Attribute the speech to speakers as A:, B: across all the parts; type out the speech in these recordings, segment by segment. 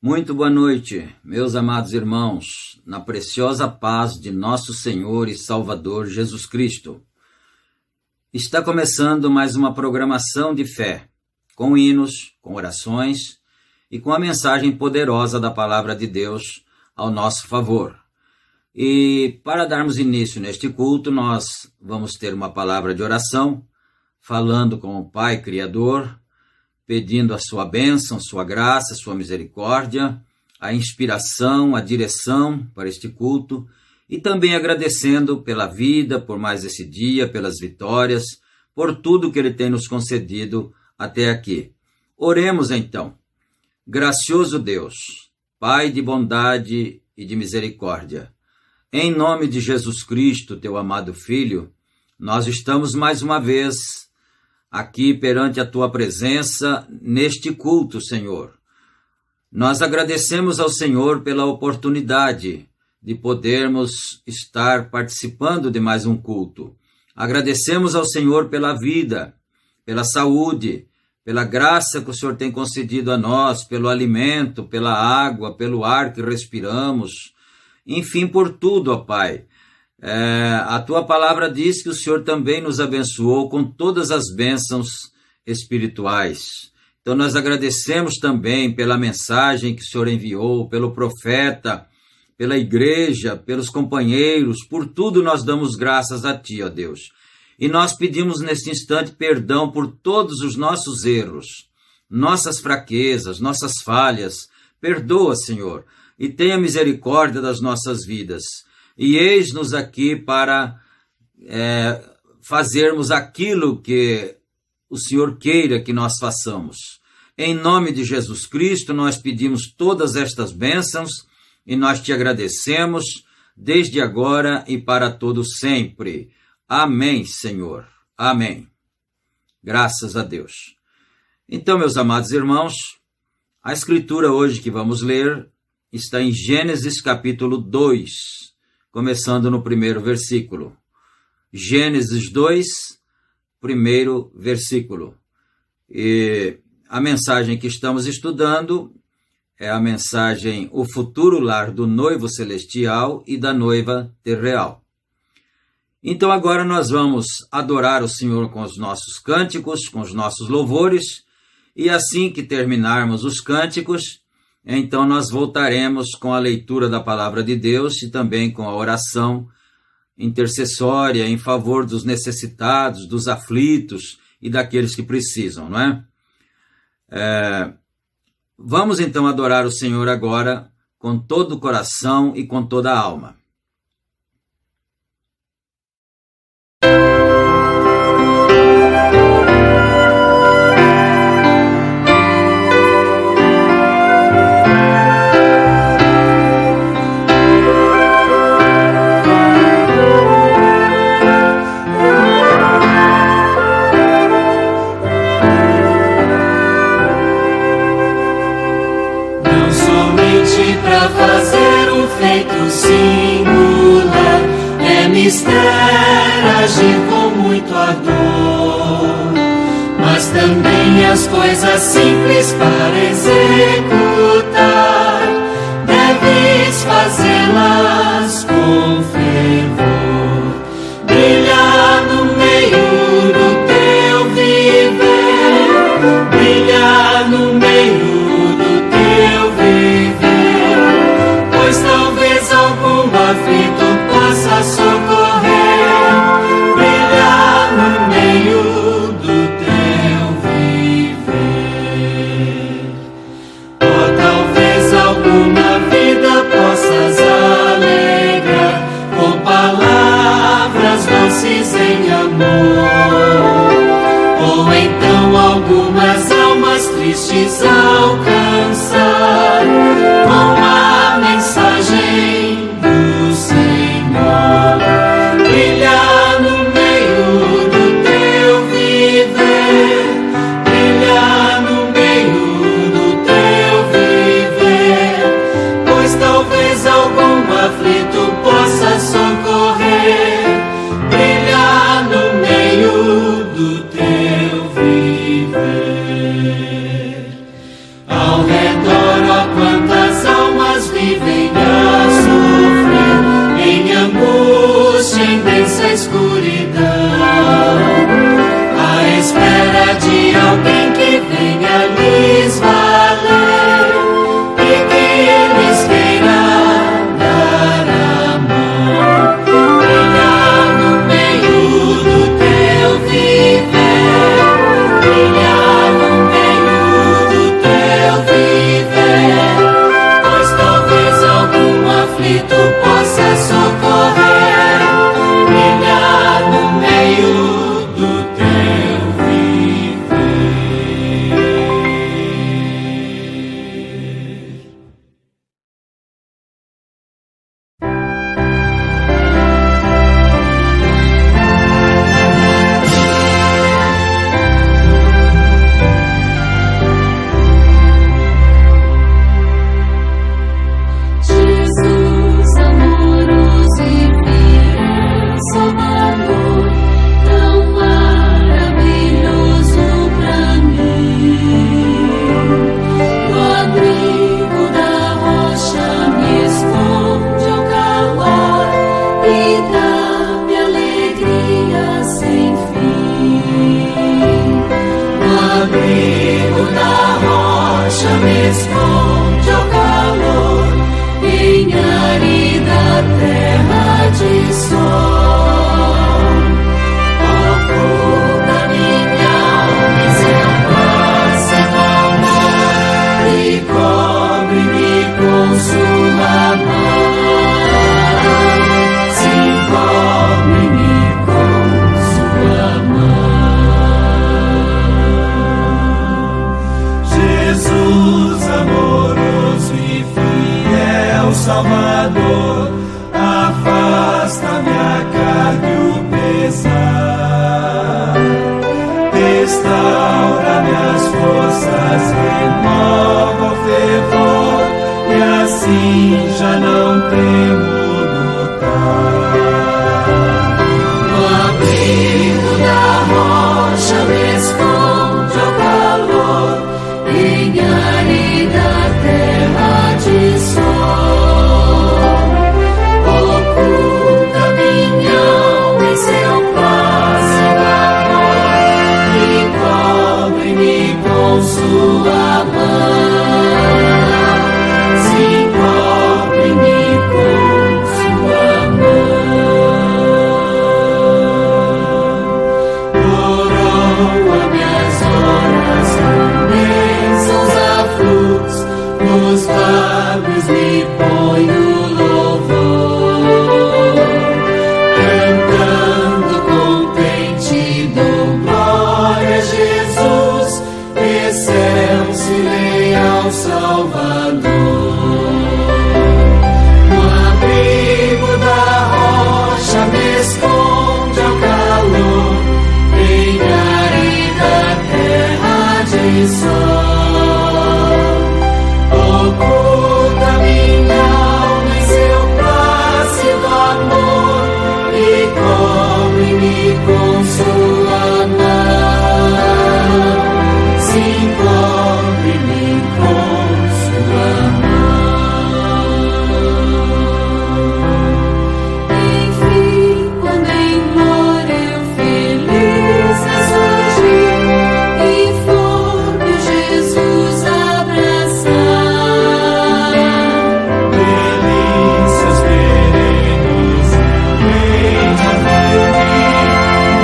A: Muito boa noite, meus amados irmãos, na preciosa paz de nosso Senhor e Salvador Jesus Cristo. Está começando mais uma programação de fé, com hinos, com orações e com a mensagem poderosa da Palavra de Deus ao nosso favor. E para darmos início neste culto, nós vamos ter uma palavra de oração, falando com o Pai Criador, pedindo a sua bênção, sua graça, sua misericórdia, a inspiração, a direção para este culto e também agradecendo pela vida, por mais esse dia, pelas vitórias, por tudo que Ele tem nos concedido até aqui. Oremos então. Gracioso Deus, Pai de bondade e de misericórdia, em nome de Jesus Cristo, teu amado Filho, nós estamos mais uma vez aqui perante a tua presença neste culto, Senhor. Nós agradecemos ao Senhor pela oportunidade de podermos estar participando de mais um culto. Agradecemos ao Senhor pela vida, pela saúde, pela graça que o Senhor tem concedido a nós, pelo alimento, pela água, pelo ar que respiramos, enfim, por tudo, ó Pai. A tua palavra diz que o Senhor também nos abençoou com todas as bênçãos espirituais. Então nós agradecemos também pela mensagem que o Senhor enviou, pelo profeta, pela igreja, pelos companheiros, por tudo nós damos graças a Ti, ó Deus. E nós pedimos neste instante perdão por todos os nossos erros, nossas fraquezas, nossas falhas. Perdoa, Senhor, e tenha misericórdia das nossas vidas. E eis-nos aqui para fazermos aquilo que o Senhor queira que nós façamos. Em nome de Jesus Cristo, nós pedimos todas estas bênçãos e nós te agradecemos desde agora e para todo sempre. Amém, Senhor. Amém. Graças a Deus. Então, meus amados irmãos, a escritura hoje que vamos ler está em Gênesis capítulo 2, começando no primeiro versículo. Gênesis 2, primeiro versículo. E a mensagem que estamos estudando é a mensagem O Futuro Lar do Noivo Celestial e da Noiva Terreal. Então agora nós vamos adorar o Senhor com os nossos cânticos, com os nossos louvores, e assim que terminarmos os cânticos, então nós voltaremos com a leitura da Palavra de Deus e também com a oração intercessória em favor dos necessitados, dos aflitos e daqueles que precisam, não é? Vamos então adorar o Senhor agora com todo o coração e com toda a alma.
B: Singular é mistério agir com muito ardor, mas também as coisas simples para executar, deves fazê-las com fervor, brilhar no meio do teu viver, brilhar no meio do teu viver, pois talvez algum aflito possa socorrer, brilhar no meio do teu viver. Ou talvez alguma vida possas alegrar com palavras doces em amor, ou então algumas almas tristes alcançar com a mensagem do Senhor, brilhar no meio do teu viver, brilhar no meio do teu viver, pois talvez algum aflito possa socorrer, brilhar no meio do teu viver. Ao redor, ó, quantas almas vivem a sofrer em angústia, em densa escuridão, à espera de alguém que venha lhes valer e que lhes queira dar a mão, brilhar no meio do teu viver, brilhar no meio do teu viver, pois talvez algum aflito possa socorrer, brilhar no meio do teu viver. Jesus, amoroso e fiel Salvador, tão maravilhoso pra mim. No abrigo da rocha me esconde ao calor e dá-me alegria sem fim. No abrigo da rocha me esconde ao calor, em árida terra de sol, oculta minha alma em seu próximo amor e cobre-me com sua mão, sim, cobre-me com sua
C: Salvador, afasta-me a carga e o pesar, restaura minhas forças, renova o fervor, e assim já não temo lutar.
B: No abrigo da rocha me esconde ao calor, em árida terra de sol. Oculta minha alma em seu plácido amor, e cobre-me com sua mão. Sim, cobre-me com sua mão. Coroa minhas horas com bênçãos aflutos, nos lábios me ponho louvor, cantando contente dou glória a Jesus, excelso e leal Salvador. No abrigo da rocha me esconde ao calor, em árida terra de sol. Oculta minha alma em seu plácido amor, e cobre-me com sua mão. Sim, cobre-me com sua mão. Enfim, quando em glória eu feliz ressurgir, e for meu Jesus abraçar,
C: Delícias perenes eu hei de afluir,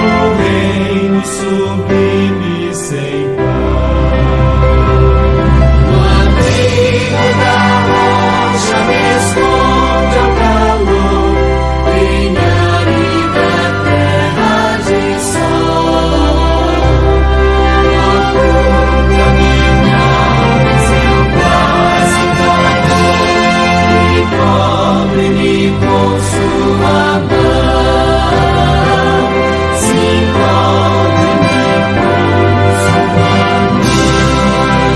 C: no reino sublime sem par.
B: no abrigo da rocha me esconde ao calor, em árida terra de sol. Oculta minha alma em seu plácido amor, e cobre-me com sua mão. Sim, cobre-me com sua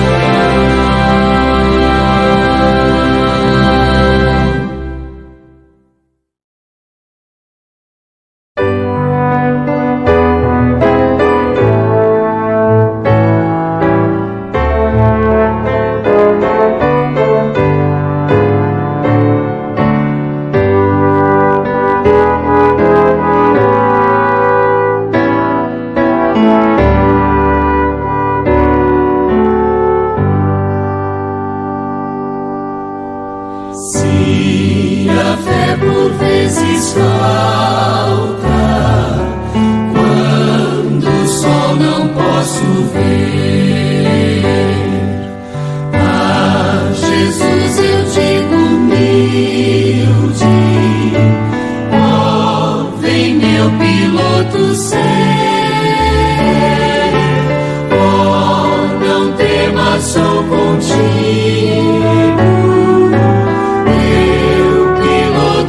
B: Se a fé por vezes falta, quando o sol não posso ver, a Jesus eu digo humilde: ó, vem meu piloto ser. Ó, não temas, sou contigo,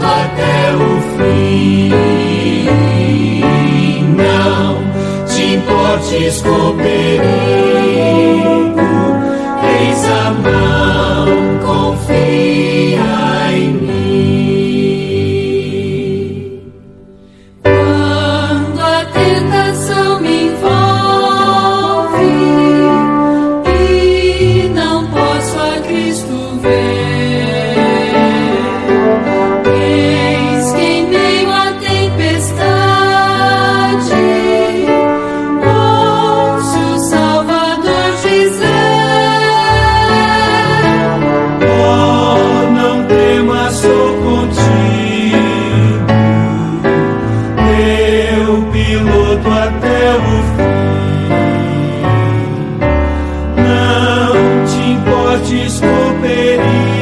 B: até o fim. Não te importes com perigo, eis a mão, confia em mim. Quando a tentação me envolve e não posso a Cristo ver,
C: até o fim. Não te importes com perigo,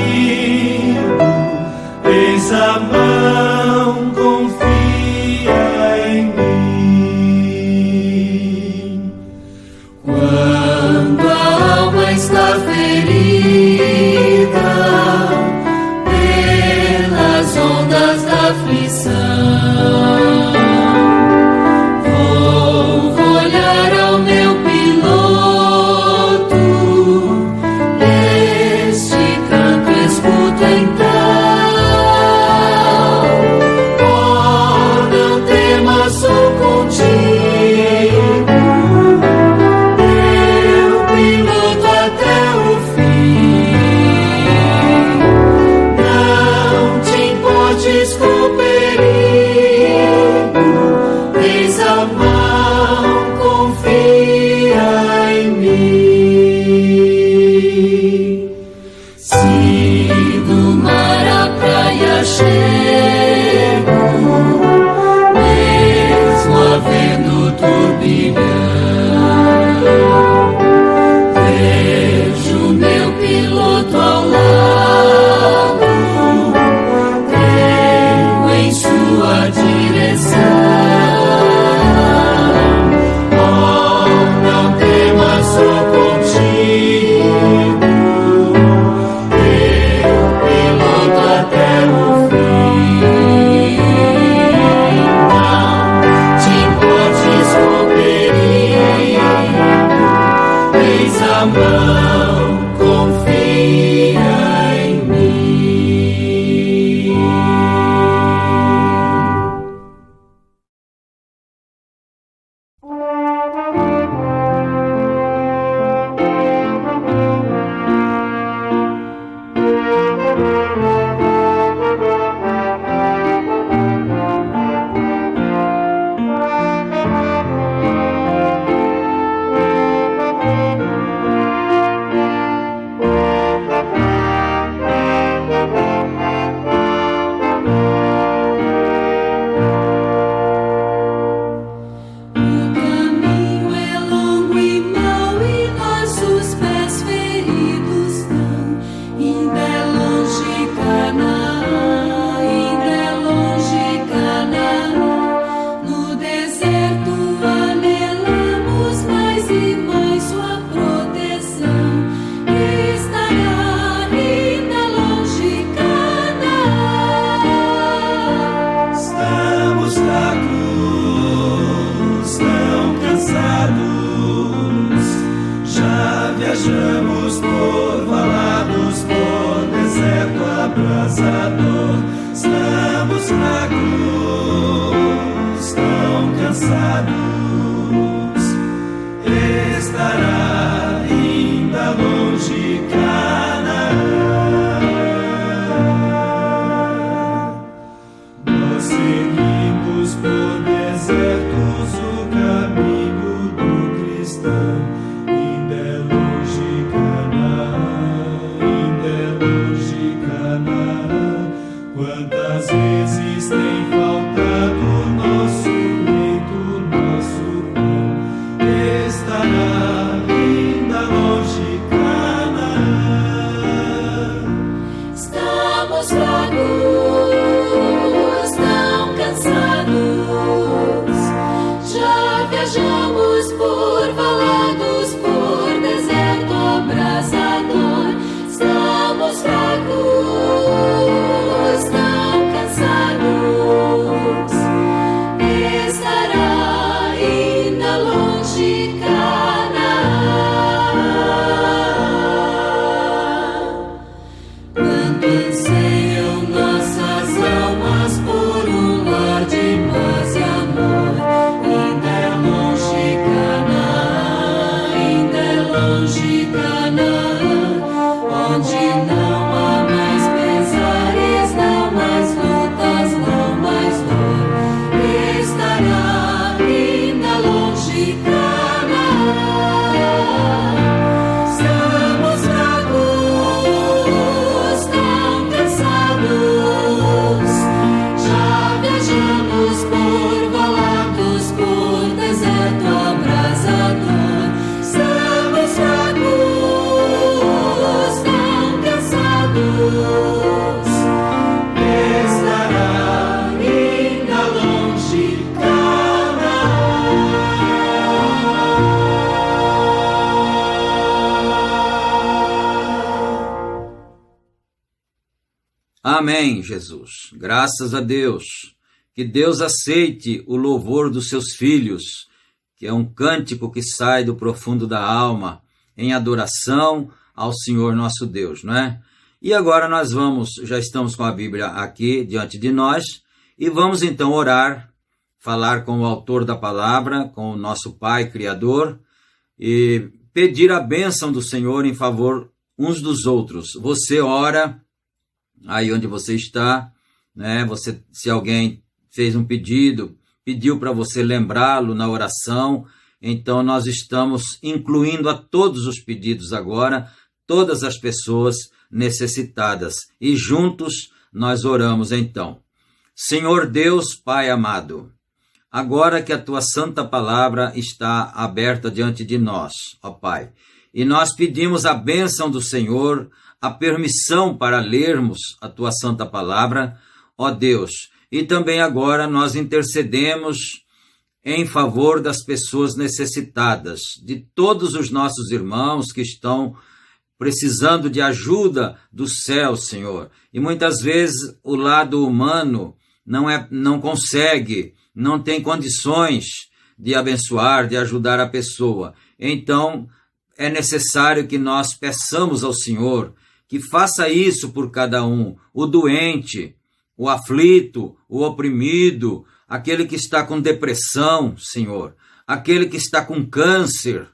B: Se do mar à praia chego, mesmo havendo turbilhão, vejo meu piloto ao lado, creio em sua direção. Oh, não temas, sou contigo, teu piloto até o fim. Não te importes com perigo, eis a mão, confia em mim. O caminho é longo e mau e nossos pés feridos estão. Ainda é longe Canaã, ainda é longe Canaã. No deserto anelamos mais e mais sua proteção. Estará ainda longe Canaã.
C: Estamos fracos, tão cansados. Já viajamos por valados, por deserto abrasador. Estamos fracos, tão cansados. Estará ainda longe Canaã. Nós seguimos por desertos o caminho do cristão. Ainda é longe Canaã, ainda é longe Canaã. Quantas vezes tem faltado nosso leito, nosso pão. Estará ainda longe Canaã.
B: Estamos fracos, tão cansados. Já viajamos por valados, por deserto abrasador. Estamos fracos, tão cansados. Estará ainda longe Canaã. Quanto anseiam nossas almas por um lar de paz e amor. Ainda é longe Canaã, ainda é longe Canaã, onde não há mais pesares, não mais lutas, não mais dor. Estará ainda longe Canaã. Estamos fracos, tão cansados. Já viajamos por valados, por deserto abrasador. Estamos fracos, tão cansados.
C: Estará ainda longe Canaã.
A: Amém, Jesus. Graças a Deus. Que Deus aceite o louvor dos seus filhos, que é um cântico que sai do profundo da alma, em adoração ao Senhor nosso Deus, não é? E agora nós já estamos com a Bíblia aqui diante de nós, e vamos então orar, falar com o autor da palavra, com o nosso Pai Criador, e pedir a bênção do Senhor em favor uns dos outros. Você ora aí onde você está, né? Se alguém fez um pedido, pediu para você lembrá-lo na oração, então nós estamos incluindo a todos os pedidos agora, todas as pessoas necessitadas. E juntos nós oramos então. Senhor Deus, Pai amado, agora que a Tua santa palavra está aberta diante de nós, ó Pai, e nós pedimos a bênção do Senhor, a permissão para lermos a Tua santa palavra, ó Deus, e também agora nós intercedemos em favor das pessoas necessitadas, de todos os nossos irmãos que estão precisando de ajuda do céu, Senhor. E muitas vezes o lado humano não consegue, não tem condições de abençoar, de ajudar a pessoa. Então, é necessário que nós peçamos ao Senhor que faça isso por cada um, o doente, o aflito, o oprimido, aquele que está com depressão, Senhor, aquele que está com câncer,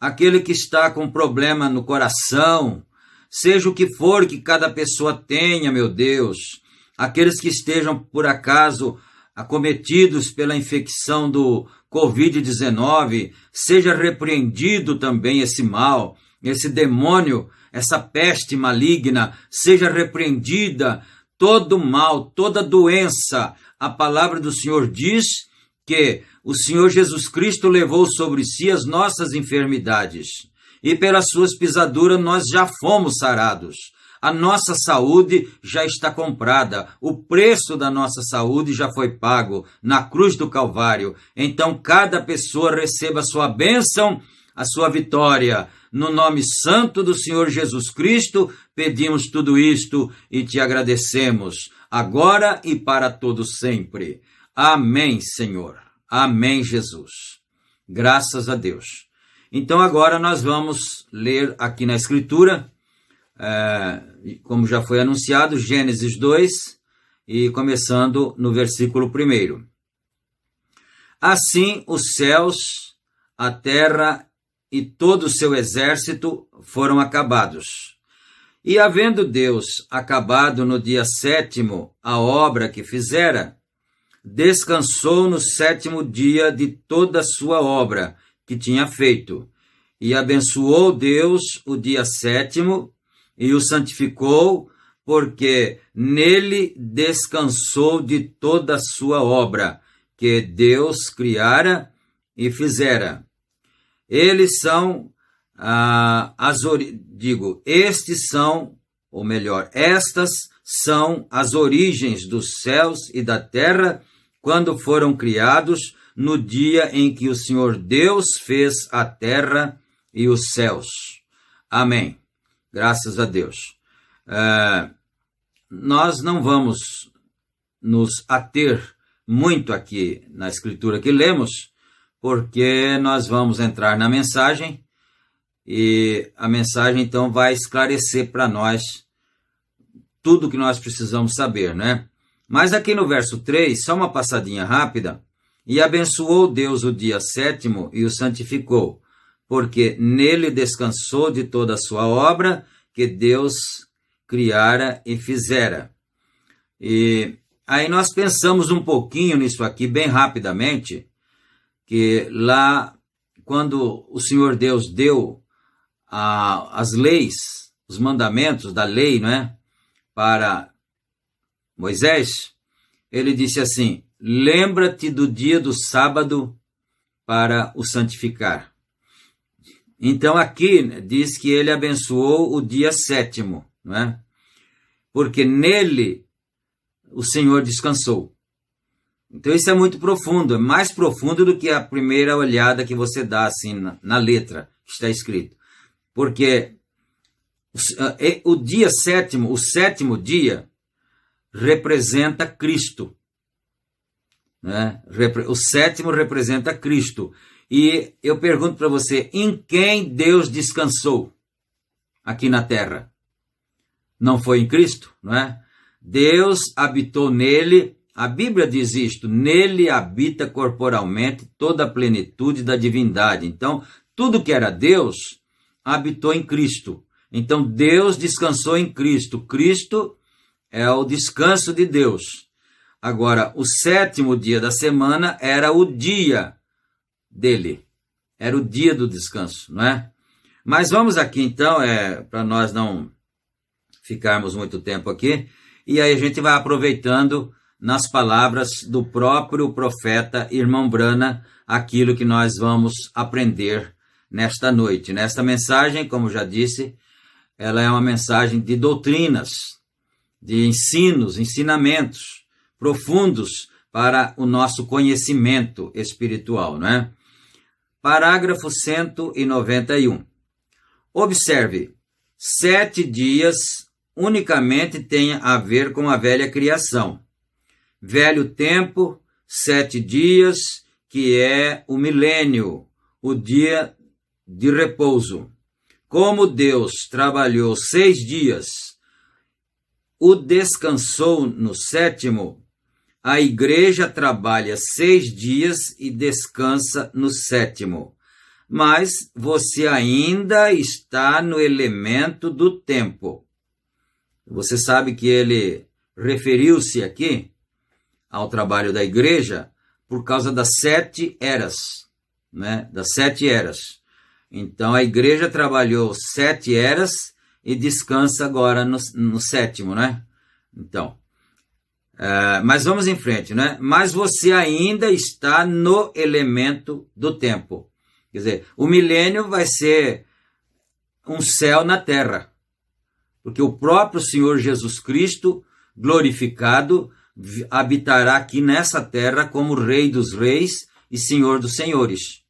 A: aquele que está com problema no coração, seja o que for que cada pessoa tenha, meu Deus, aqueles que estejam, por acaso, acometidos pela infecção do Covid-19, seja repreendido também esse mal, esse demônio, essa peste maligna, seja repreendida todo mal, toda doença. A palavra do Senhor diz que o Senhor Jesus Cristo levou sobre si as nossas enfermidades e pelas suas pisaduras nós já fomos sarados. A nossa saúde já está comprada, o preço da nossa saúde já foi pago na cruz do Calvário. Então cada pessoa receba a sua bênção, a sua vitória. No nome santo do Senhor Jesus Cristo, pedimos tudo isto e te agradecemos, agora e para todo sempre. Amém, Senhor. Amém, Jesus. Graças a Deus. Então agora nós vamos ler aqui na Escritura, como já foi anunciado, Gênesis 2, e começando no versículo 1. Assim os céus, a terra e todo o seu exército foram acabados. E havendo Deus acabado no dia 7º a obra que fizera, descansou no 7º dia de toda a sua obra que tinha feito. E abençoou Deus o dia 7º e o santificou, porque nele descansou de toda a sua obra que Deus criara e fizera. Eles são estas são as origens dos céus e da terra, quando foram criados, no dia em que o Senhor Deus fez a terra e os céus. Amém. Graças a Deus. Nós não vamos nos ater muito aqui na Escritura que lemos, porque nós vamos entrar na mensagem, e a mensagem então vai esclarecer para nós tudo o que nós precisamos saber, né? Mas aqui no verso 3, só uma passadinha rápida, e abençoou Deus o dia 7º e o santificou, porque nele descansou de toda a sua obra que Deus criara e fizera. E aí nós pensamos um pouquinho nisso aqui, bem rapidamente, que lá, quando o Senhor Deus deu as leis, os mandamentos da lei, não é? Para Moisés, ele disse assim: lembra-te do dia do sábado para o santificar. Então aqui diz que ele abençoou o dia 7º, não é? Porque nele o Senhor descansou. Então isso é muito profundo, é mais profundo do que a primeira olhada que você dá assim na letra que está escrito. Porque o dia 7º, o 7º dia, representa Cristo. Né? O 7º representa Cristo. E eu pergunto para você, em quem Deus descansou aqui na terra? Não foi em Cristo, não é? Deus habitou nele. A Bíblia diz isto: nele habita corporalmente toda a plenitude da divindade. Então, tudo que era Deus habitou em Cristo. Então, Deus descansou em Cristo. Cristo é o descanso de Deus. Agora, o 7º dia da semana era o dia dele. Era o dia do descanso, não é? Mas vamos aqui, então, para nós não ficarmos muito tempo aqui, e aí a gente vai aproveitando nas palavras do próprio profeta Irmão Brana aquilo que nós vamos aprender nesta noite. Nesta mensagem, como já disse, ela é uma mensagem de doutrinas, de ensinamentos profundos para o nosso conhecimento espiritual, não é? Parágrafo 191. Observe, 7 dias unicamente têm a ver com a velha criação. Velho tempo, 7 dias, que é o milênio, o dia de repouso. Como Deus trabalhou 6 dias, o descansou no 7º, a igreja trabalha 6 dias e descansa no 7º. Mas você ainda está no elemento do tempo. Você sabe que ele referiu-se aqui ao trabalho da igreja por causa das 7 eras, né? Das 7 eras. Então a igreja trabalhou 7 eras e descansa agora no 7º, né? Então, mas vamos em frente, né? Mas você ainda está no elemento do tempo. Quer dizer, o milênio vai ser um céu na terra, porque o próprio Senhor Jesus Cristo, glorificado, habitará aqui nessa terra como Rei dos Reis e Senhor dos Senhores.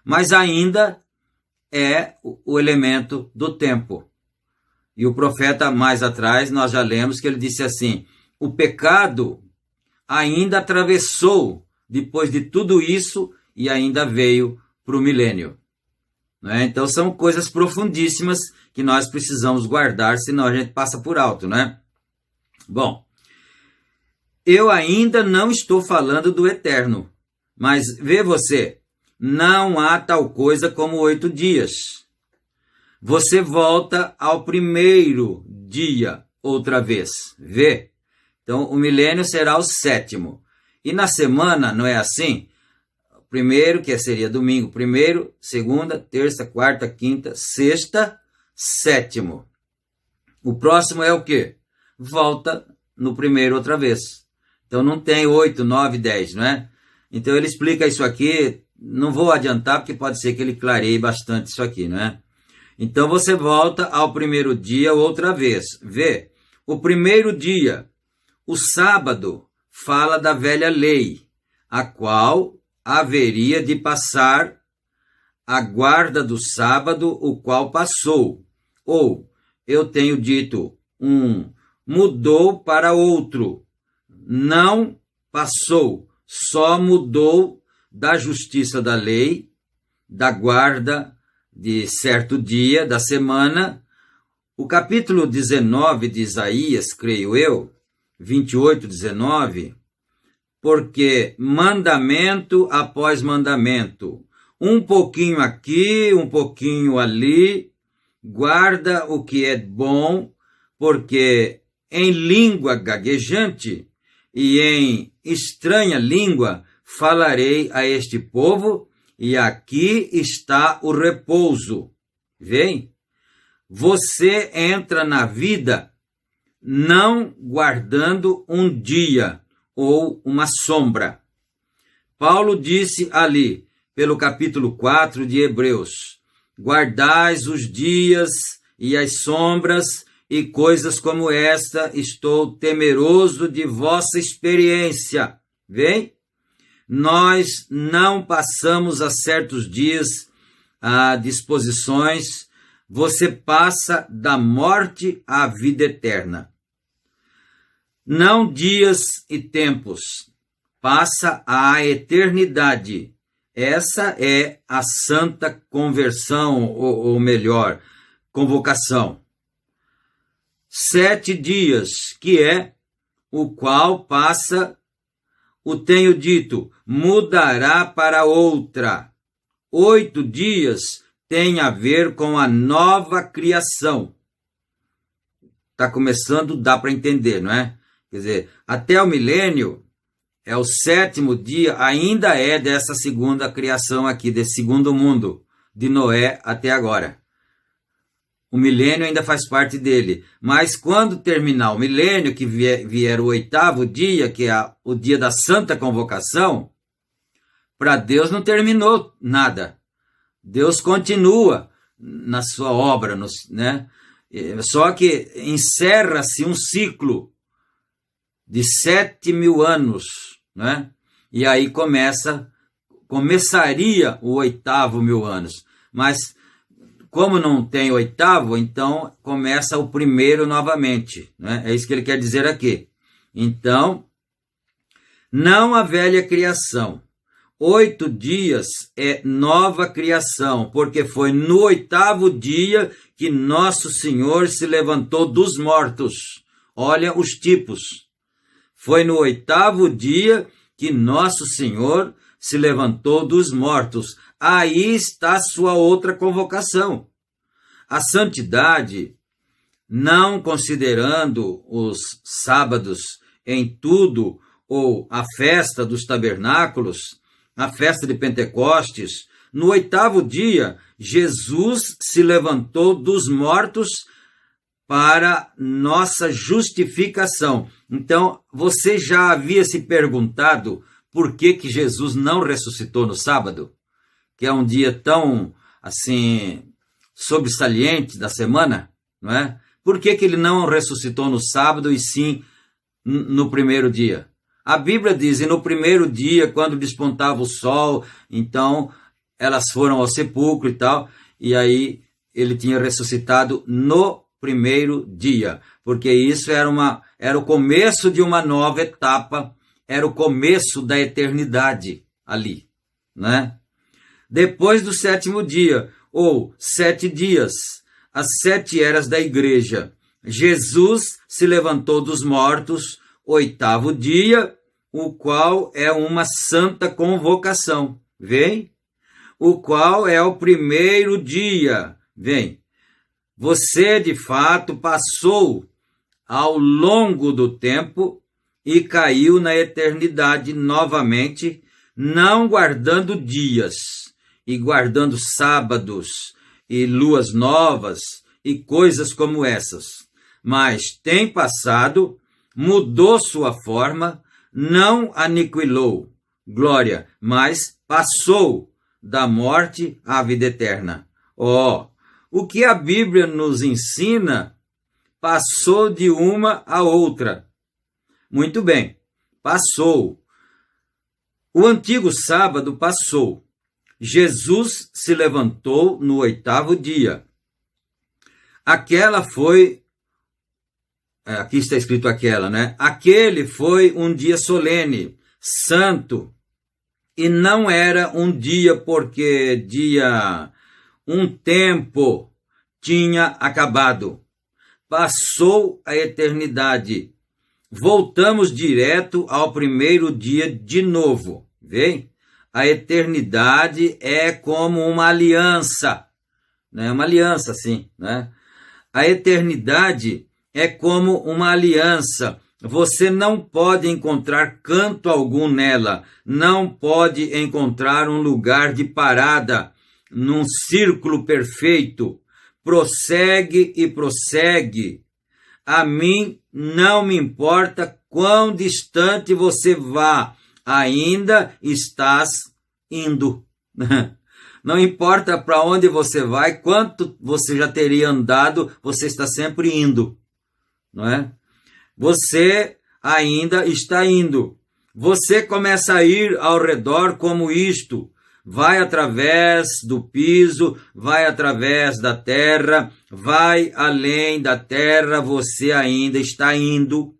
A: Mas ainda é o elemento do tempo. E o profeta mais atrás, nós já lemos que ele disse assim, o pecado ainda atravessou depois de tudo isso e ainda veio para o milênio. Né? Então são coisas profundíssimas que nós precisamos guardar, senão a gente passa por alto, né? Bom, eu ainda não estou falando do eterno, mas vê você, não há tal coisa como 8 dias. Você volta ao primeiro dia outra vez, vê? Então o milênio será o 7º. E na semana, não é assim? Primeiro, que seria domingo, primeiro, segunda, terça, quarta, quinta, sexta, 7º. O próximo é o quê? Volta no primeiro outra vez. Então não tem 8, 9, 10, não é? Então ele explica isso aqui, não vou adiantar porque pode ser que ele clareie bastante isso aqui, não é? Então você volta ao primeiro dia outra vez. Vê, o primeiro dia, o sábado, fala da velha lei, a qual haveria de passar a guarda do sábado, o qual passou. Ou, eu tenho dito, mudou para outro. Não passou, só mudou da justiça da lei, da guarda de certo dia da semana. O capítulo 19 de Isaías, creio eu, 28, 19... porque mandamento após mandamento, um pouquinho aqui, um pouquinho ali, guarda o que é bom, porque em língua gaguejante e em estranha língua falarei a este povo, e aqui está o repouso. Vem? Você entra na vida não guardando um dia, ou uma sombra. Paulo disse ali, pelo capítulo 4 de Hebreus, guardais os dias e as sombras e coisas como esta, estou temeroso de vossa experiência. Vem? Nós não passamos a certos dias a disposições, você passa da morte à vida eterna. Não dias e tempos, passa à eternidade. Essa é a santa conversão, ou melhor, convocação. 7 dias, que é o qual passa, o tenho dito, mudará para outra. 8 dias tem a ver com a nova criação. Está começando, dá para entender, não é? Quer dizer, até o milênio, é o 7º dia, ainda é dessa segunda criação aqui, desse segundo mundo, de Noé até agora. O milênio ainda faz parte dele. Mas quando terminar o milênio, que vier o 8º dia, que é o dia da Santa Convocação, para Deus não terminou nada. Deus continua na sua obra, né? Só que encerra-se um ciclo de 7.000 anos, né? E aí começaria o 8º mil anos. Mas como não tem 8º, então começa o 1º novamente, né? É isso que ele quer dizer aqui. Então, não a velha criação. 8 dias é nova criação, porque foi no 8º dia que Nosso Senhor se levantou dos mortos. Olha os tipos. Foi no 8º dia que Nosso Senhor se levantou dos mortos. Aí está sua outra convocação. A santidade, não considerando os sábados em tudo, ou a festa dos tabernáculos, a festa de Pentecostes, no 8º dia, Jesus se levantou dos mortos para nossa justificação. Então, você já havia se perguntado por que Jesus não ressuscitou no sábado? Que é um dia tão, assim, sobressalente da semana, não é? Por que ele não ressuscitou no sábado e sim no 1º dia? A Bíblia diz, e no 1º dia, quando despontava o sol, então elas foram ao sepulcro e tal, e aí ele tinha ressuscitado no 1º dia, porque isso era o começo de uma nova etapa, era o começo da eternidade ali, né? Depois do 7º dia, ou 7 dias, as 7 eras da igreja, Jesus se levantou dos mortos, 8º dia, o qual é uma santa convocação, vem? O qual é o 1º dia, vem? Você, de fato, passou ao longo do tempo e caiu na eternidade novamente, não guardando dias, e guardando sábados, e luas novas, e coisas como essas. Mas tem passado, mudou sua forma, não aniquilou, glória, mas passou da morte à vida eterna. O que a Bíblia nos ensina passou de uma a outra. Muito bem, passou. O antigo sábado passou. Jesus se levantou no 8º dia. Aquela foi... Aqui está escrito aquela, né? Aquele foi um dia solene, santo, e não era um dia porque um tempo tinha acabado. Passou a eternidade. Voltamos direto ao 1º dia de novo, vê? A eternidade é como uma aliança, né? Uma aliança, assim, né? A eternidade é como uma aliança. Você não pode encontrar canto algum nela, não pode encontrar um lugar de parada, num círculo perfeito. Prossegue e prossegue. A mim não me importa quão distante você vá, ainda estás indo. Não importa para onde você vai, quanto você já teria andado, você está sempre indo, não é? Você ainda está indo. Você começa a ir ao redor como isto. Vai através do piso, vai através da terra, vai além da terra, você ainda está indo.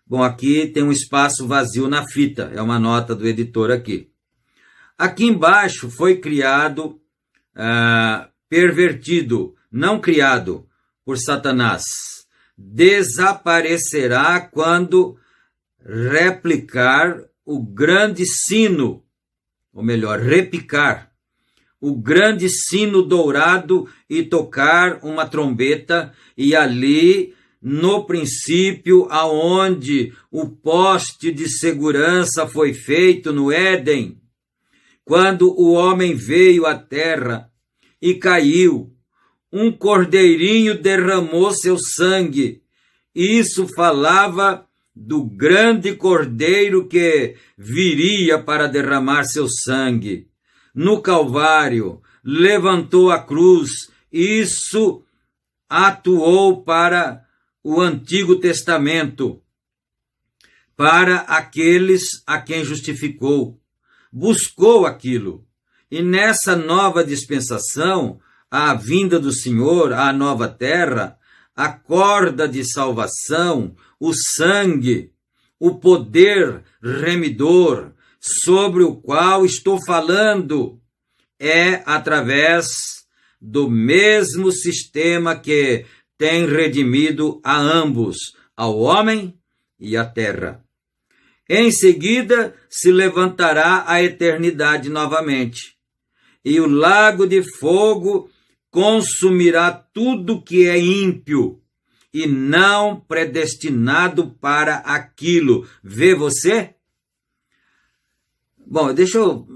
A: Bom, aqui tem um espaço vazio na fita, é uma nota do editor aqui. Aqui embaixo foi criado, pervertido, não criado por Satanás. Desaparecerá quando replicar o grande sino, ou melhor, repicar o grande sino dourado e tocar uma trombeta, e ali, no princípio, aonde o poste de segurança foi feito no Éden, quando o homem veio à terra e caiu, um cordeirinho derramou seu sangue. Isso falava do grande cordeiro que viria para derramar seu sangue. No Calvário, levantou a cruz. Isso atuou para o Antigo Testamento, para aqueles a quem justificou. Buscou aquilo. E nessa nova dispensação, a vinda do Senhor, a nova terra, a corda de salvação, o sangue, o poder remidor sobre o qual estou falando, é através do mesmo sistema que tem redimido a ambos, ao homem e à terra. Em seguida, se levantará a eternidade novamente, e o lago de fogo consumirá tudo que é ímpio e não predestinado para aquilo. Vê você? Bom, deixa eu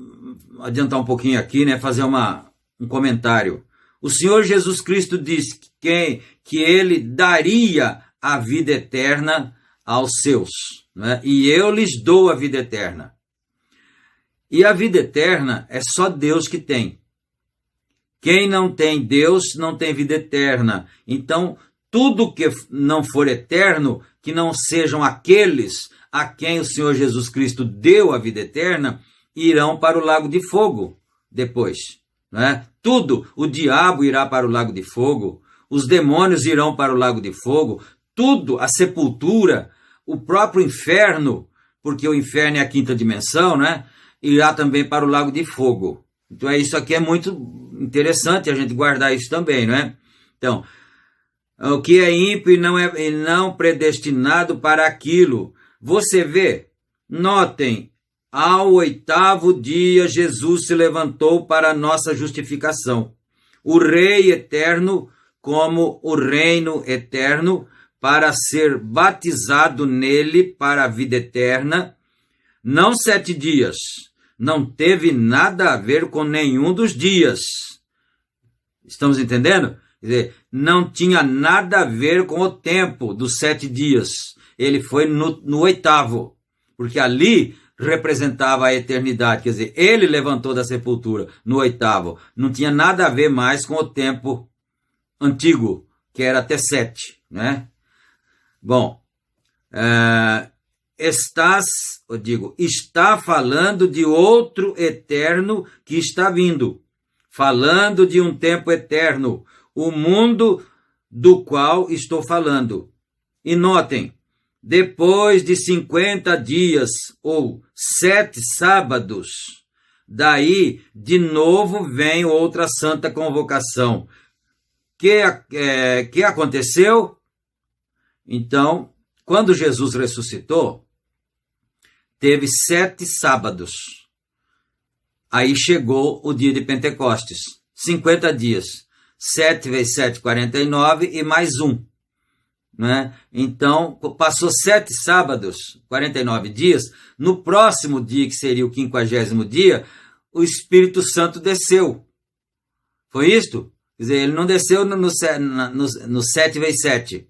A: adiantar um pouquinho aqui, né? Fazer um comentário. O Senhor Jesus Cristo disse que Ele daria a vida eterna aos seus, né? E eu lhes dou a vida eterna. E a vida eterna é só Deus que tem. Quem não tem Deus não tem vida eterna. Então, tudo que não for eterno, que não sejam aqueles a quem o Senhor Jesus Cristo deu a vida eterna, irão para o lago de fogo depois, né? Tudo, o diabo irá para o lago de fogo, os demônios irão para o lago de fogo, tudo, a sepultura, o próprio inferno, porque o inferno é a quinta dimensão, né? Irá também para o lago de fogo. Então, isso aqui é muito interessante a gente guardar isso também, não é? Então, o que é ímpio e não predestinado para aquilo. Você vê, notem, ao 8º dia Jesus se levantou para a nossa justificação. O Rei eterno, como o reino eterno, para ser batizado nele para a vida eterna, não 7 dias, não teve nada a ver com nenhum dos dias. Estamos entendendo? Quer dizer, não tinha nada a ver com o tempo dos 7 dias. Ele foi no 8º, porque ali representava a eternidade. Quer dizer, ele levantou da sepultura no 8º. Não tinha nada a ver mais com o tempo antigo, que era até 7, né? Bom, está falando de outro eterno que está vindo, falando de um tempo eterno, o mundo do qual estou falando. E notem, depois de 50 dias ou 7 sábados, daí de novo vem outra santa convocação. Que aconteceu? Então, quando Jesus ressuscitou, teve 7 sábados. Aí chegou o dia de Pentecostes. 50 dias. 7 vezes 7, 49 e mais um. Né? Então, passou 7 sábados, 49 dias. No próximo dia, que seria o 50º dia, o Espírito Santo desceu. Foi isto? Quer dizer, ele não desceu no 7 vezes 7.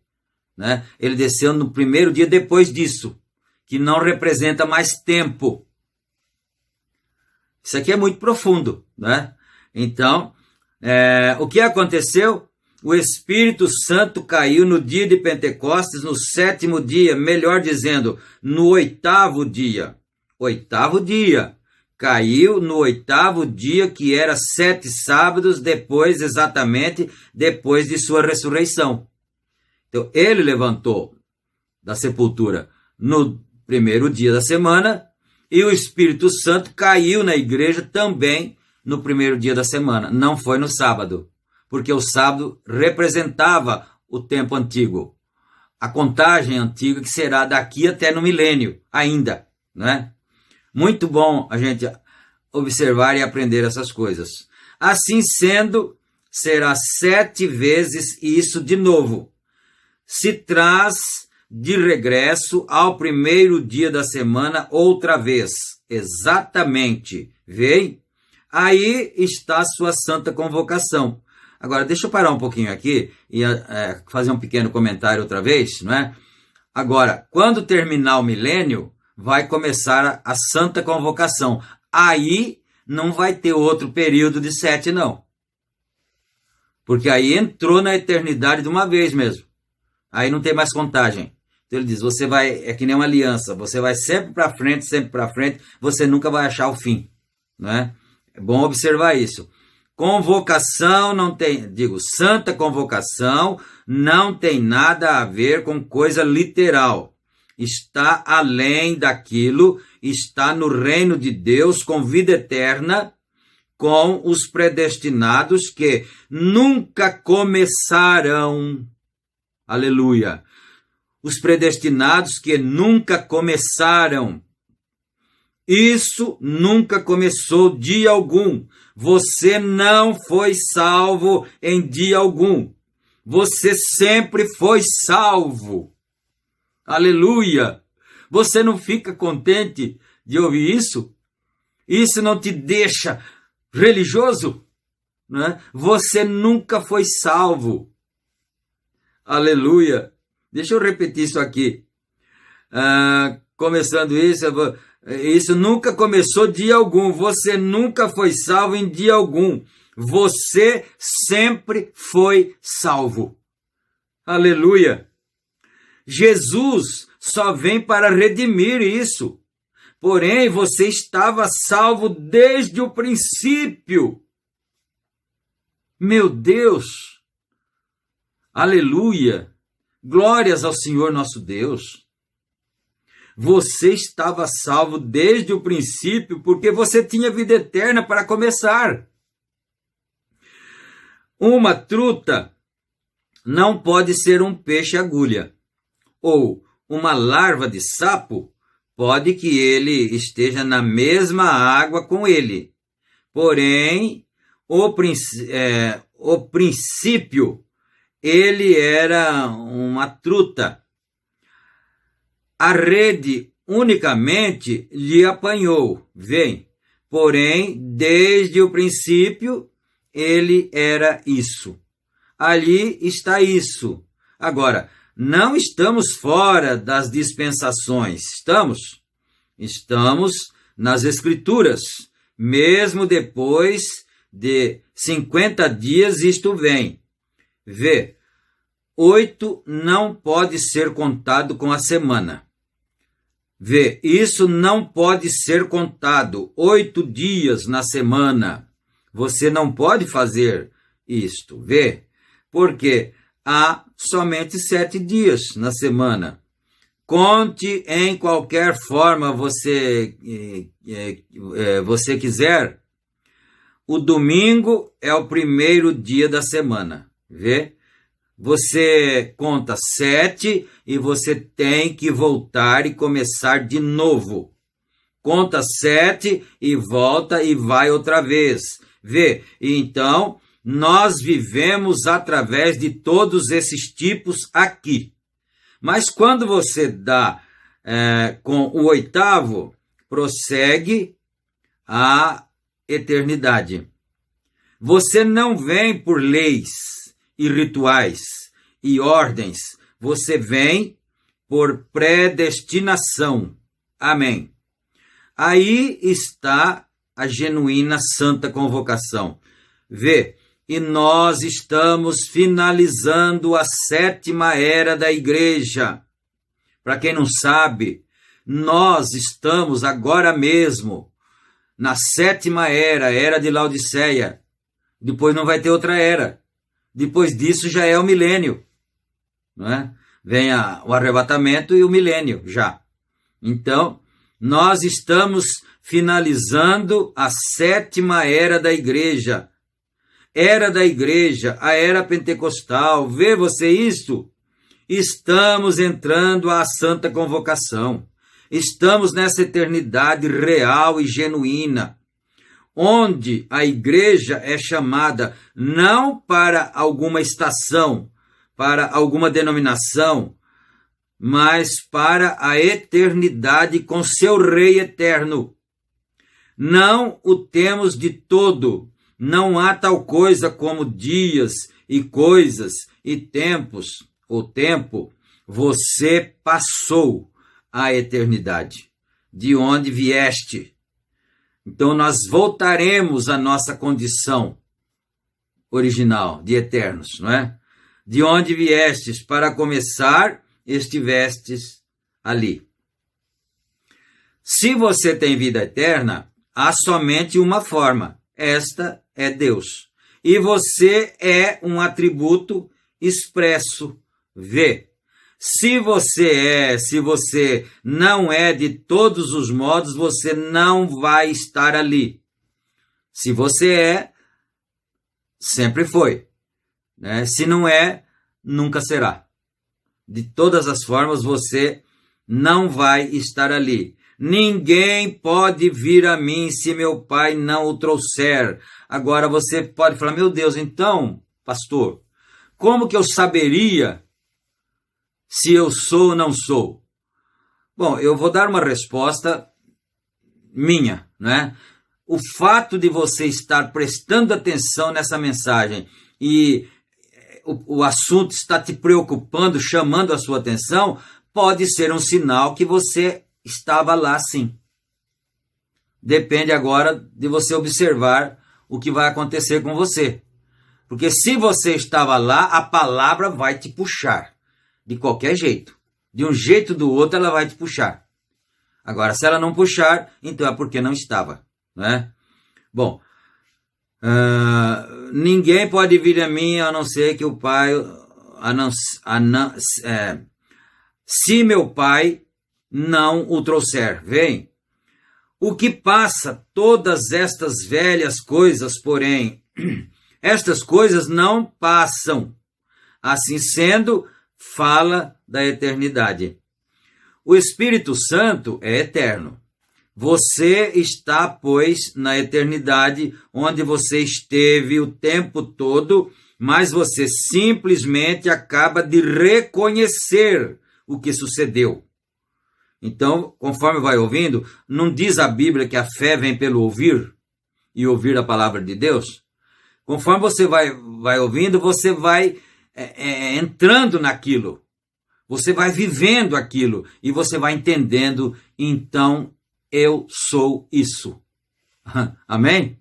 A: Né? Ele desceu no primeiro dia depois disso, que não representa mais tempo. Isso aqui é muito profundo, né? Então, o que aconteceu? O Espírito Santo caiu no dia de Pentecostes, no 7º dia, melhor dizendo, no 8º dia. 8º dia. Caiu no 8º dia, que era 7 sábados depois, exatamente, depois de sua ressurreição. Então, ele levantou da sepultura no primeiro dia da semana e o Espírito Santo caiu na igreja também no primeiro dia da semana. Não foi no sábado, porque o sábado representava o tempo antigo. A contagem antiga que será daqui até no milênio ainda, né? Muito bom a gente observar e aprender essas coisas. Assim sendo, será 7 vezes isso de novo. Se traz de regresso ao primeiro dia da semana outra vez. Exatamente. Veem? Aí está a sua santa convocação. Agora, deixa eu parar um pouquinho aqui e fazer um pequeno comentário outra vez, não é? Agora, quando terminar o milênio, vai começar a Santa Convocação. Aí não vai ter outro período de 7, não. Porque aí entrou na eternidade de uma vez mesmo. Aí não tem mais contagem. Então ele diz, você vai, é que nem uma aliança, você vai sempre para frente, você nunca vai achar o fim. Não é? É bom observar isso. Convocação não tem, Santa Convocação não tem nada a ver com coisa literal. Está além daquilo, está no reino de Deus com vida eterna, com os predestinados que nunca começaram. Aleluia! Os predestinados que nunca começaram. Isso nunca começou dia algum. Você não foi salvo em dia algum. Você sempre foi salvo. Aleluia! Você não fica contente de ouvir isso? Isso não te deixa religioso? Não é? Você nunca foi salvo. Aleluia! Deixa eu repetir isso aqui. Começando isso nunca começou dia algum. Você nunca foi salvo em dia algum. Você sempre foi salvo. Aleluia! Jesus só vem para redimir isso. Porém, você estava salvo desde o princípio. Meu Deus! Aleluia! Glórias ao Senhor nosso Deus. Você estava salvo desde o princípio porque você tinha vida eterna para começar. Uma truta não pode ser um peixe-agulha, ou uma larva de sapo pode que ele esteja na mesma água com ele. Porém, o princípio, ele era uma truta. A rede unicamente lhe apanhou, vem. Porém, desde o princípio, ele era isso. Ali está isso. Agora, não estamos fora das dispensações, estamos? Estamos nas Escrituras. Mesmo depois de 50 dias, isto vem. Vê, 8 não pode ser contado com a semana. Vê, isso não pode ser contado 8 dias na semana. Você não pode fazer isto, vê? Porque há somente 7 dias na semana. Conte em qualquer forma você quiser. O domingo é o primeiro dia da semana, vê? Você conta 7 e você tem que voltar e começar de novo. Conta 7 e volta e vai outra vez. Vê? Então, nós vivemos através de todos esses tipos aqui. Mas quando você dá com o 8º, prossegue a eternidade. Você não vem por leis e rituais e ordens, você vem por predestinação. Amém. Aí está a genuína Santa Convocação. Vê, e nós estamos finalizando a 7ª era da Igreja. Para quem não sabe, nós estamos agora mesmo na 7ª era, era de Laodiceia. Depois não vai ter outra era. Depois disso já é o milênio, não é? Vem o arrebatamento e o milênio já. Então, nós estamos finalizando a 7ª era da Igreja. Era da Igreja, a era pentecostal. Vê você isso? Estamos entrando à Santa Convocação. Estamos nessa eternidade real e genuína, onde a igreja é chamada não para alguma estação, para alguma denominação, mas para a eternidade com seu Rei eterno. Não o temos de todo, Não há tal coisa como dias e coisas e tempos, ou tempo. Você passou a eternidade, de onde vieste. Então nós voltaremos à nossa condição original de eternos, não é? De onde viestes, para começar, estivestes ali. Se você tem vida eterna, há somente uma forma. Esta é Deus. E você é um atributo expresso. Vê. Se você não é de todos os modos, você não vai estar ali. Se você é, sempre foi. Né? Se não é, nunca será. De todas as formas, você não vai estar ali. Ninguém pode vir a mim se meu Pai não o trouxer. Agora você pode falar, meu Deus, então, pastor, como que eu saberia se eu sou ou não sou? Bom, eu vou dar uma resposta minha, né? O fato de você estar prestando atenção nessa mensagem e o assunto está te preocupando, chamando a sua atenção, pode ser um sinal que você estava lá sim. Depende agora de você observar o que vai acontecer com você. Porque se você estava lá, a palavra vai te puxar. De qualquer jeito. De um jeito ou do outro, ela vai te puxar. Agora, se ela não puxar, então é porque não estava. Né? Bom, ninguém pode vir a mim a não ser que o Pai... se meu Pai não o trouxer. Vem. O que passa todas estas velhas coisas, porém, estas coisas não passam. Assim sendo, fala da eternidade. O Espírito Santo é eterno. Você está, pois, na eternidade, onde você esteve o tempo todo, mas você simplesmente acaba de reconhecer o que sucedeu. Então, conforme vai ouvindo, não diz a Bíblia que a fé vem pelo ouvir e ouvir a palavra de Deus? Conforme você vai ouvindo, você vai entrando naquilo. Você vai vivendo aquilo e você vai entendendo, então eu sou isso. Amém?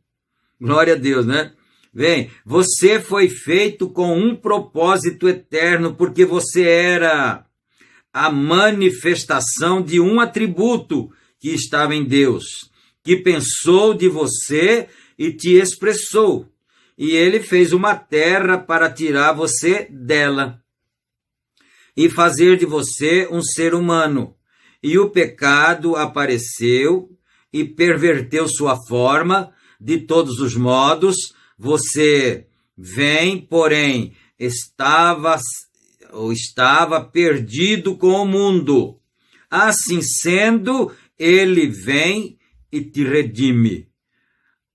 A: Glória a Deus, né? Bem, você foi feito com um propósito eterno, porque você era a manifestação de um atributo que estava em Deus, que pensou de você e te expressou. E ele fez uma terra para tirar você dela e fazer de você um ser humano. E o pecado apareceu e perverteu sua forma de todos os modos. Você vem, porém, estava perdido com o mundo. Assim sendo, ele vem e te redime.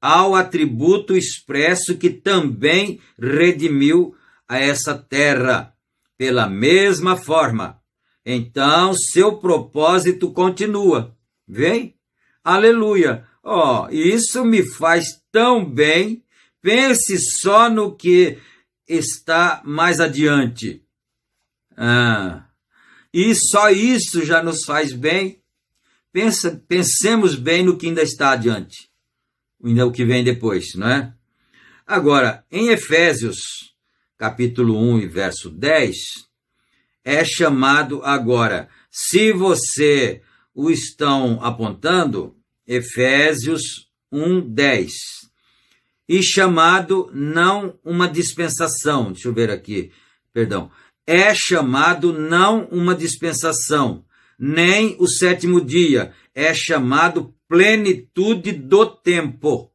A: Ao atributo expresso que também redimiu a essa terra, pela mesma forma. Então, seu propósito continua. Vem? Aleluia! Isso me faz tão bem. Pense só no que está mais adiante. E só isso já nos faz bem. Pensemos bem no que ainda está adiante. Ainda o que vem depois, não é? Agora, em Efésios, capítulo 1 e verso 10, é chamado agora, se você o estão apontando, Efésios 1, 10, e chamado não uma dispensação, deixa eu ver aqui, perdão, é chamado não uma dispensação, nem o sétimo dia, é chamado plenitude do tempo.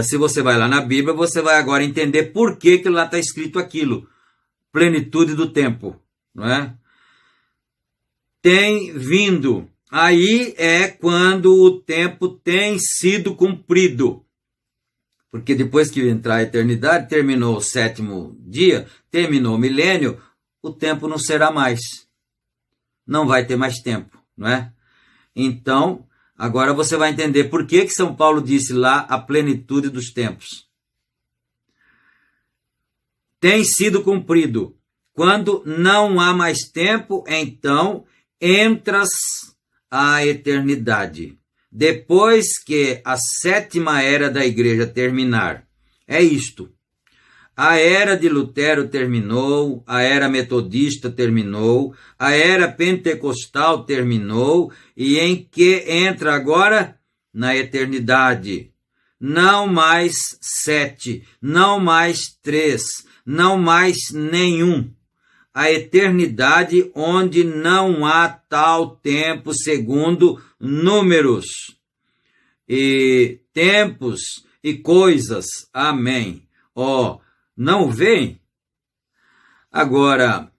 A: Se você vai lá na Bíblia, você vai agora entender por que lá está escrito aquilo. Plenitude do tempo, não é? Tem vindo. Aí é quando o tempo tem sido cumprido. Porque depois que entrar a eternidade, terminou o sétimo dia, terminou o milênio, o tempo não será mais. Não vai ter mais tempo, não é? Então, Agora você vai entender por que São Paulo disse lá a plenitude dos tempos. Tem sido cumprido. Quando não há mais tempo, então entras à eternidade. Depois que a 7ª era da igreja terminar. É isto. A era de Lutero terminou, a era metodista terminou, a era pentecostal terminou, e em que entra agora? Na eternidade. Não mais 7, não mais 3, não mais nenhum. A eternidade onde não há tal tempo segundo números e tempos e coisas. Amém. Não vem? Agora,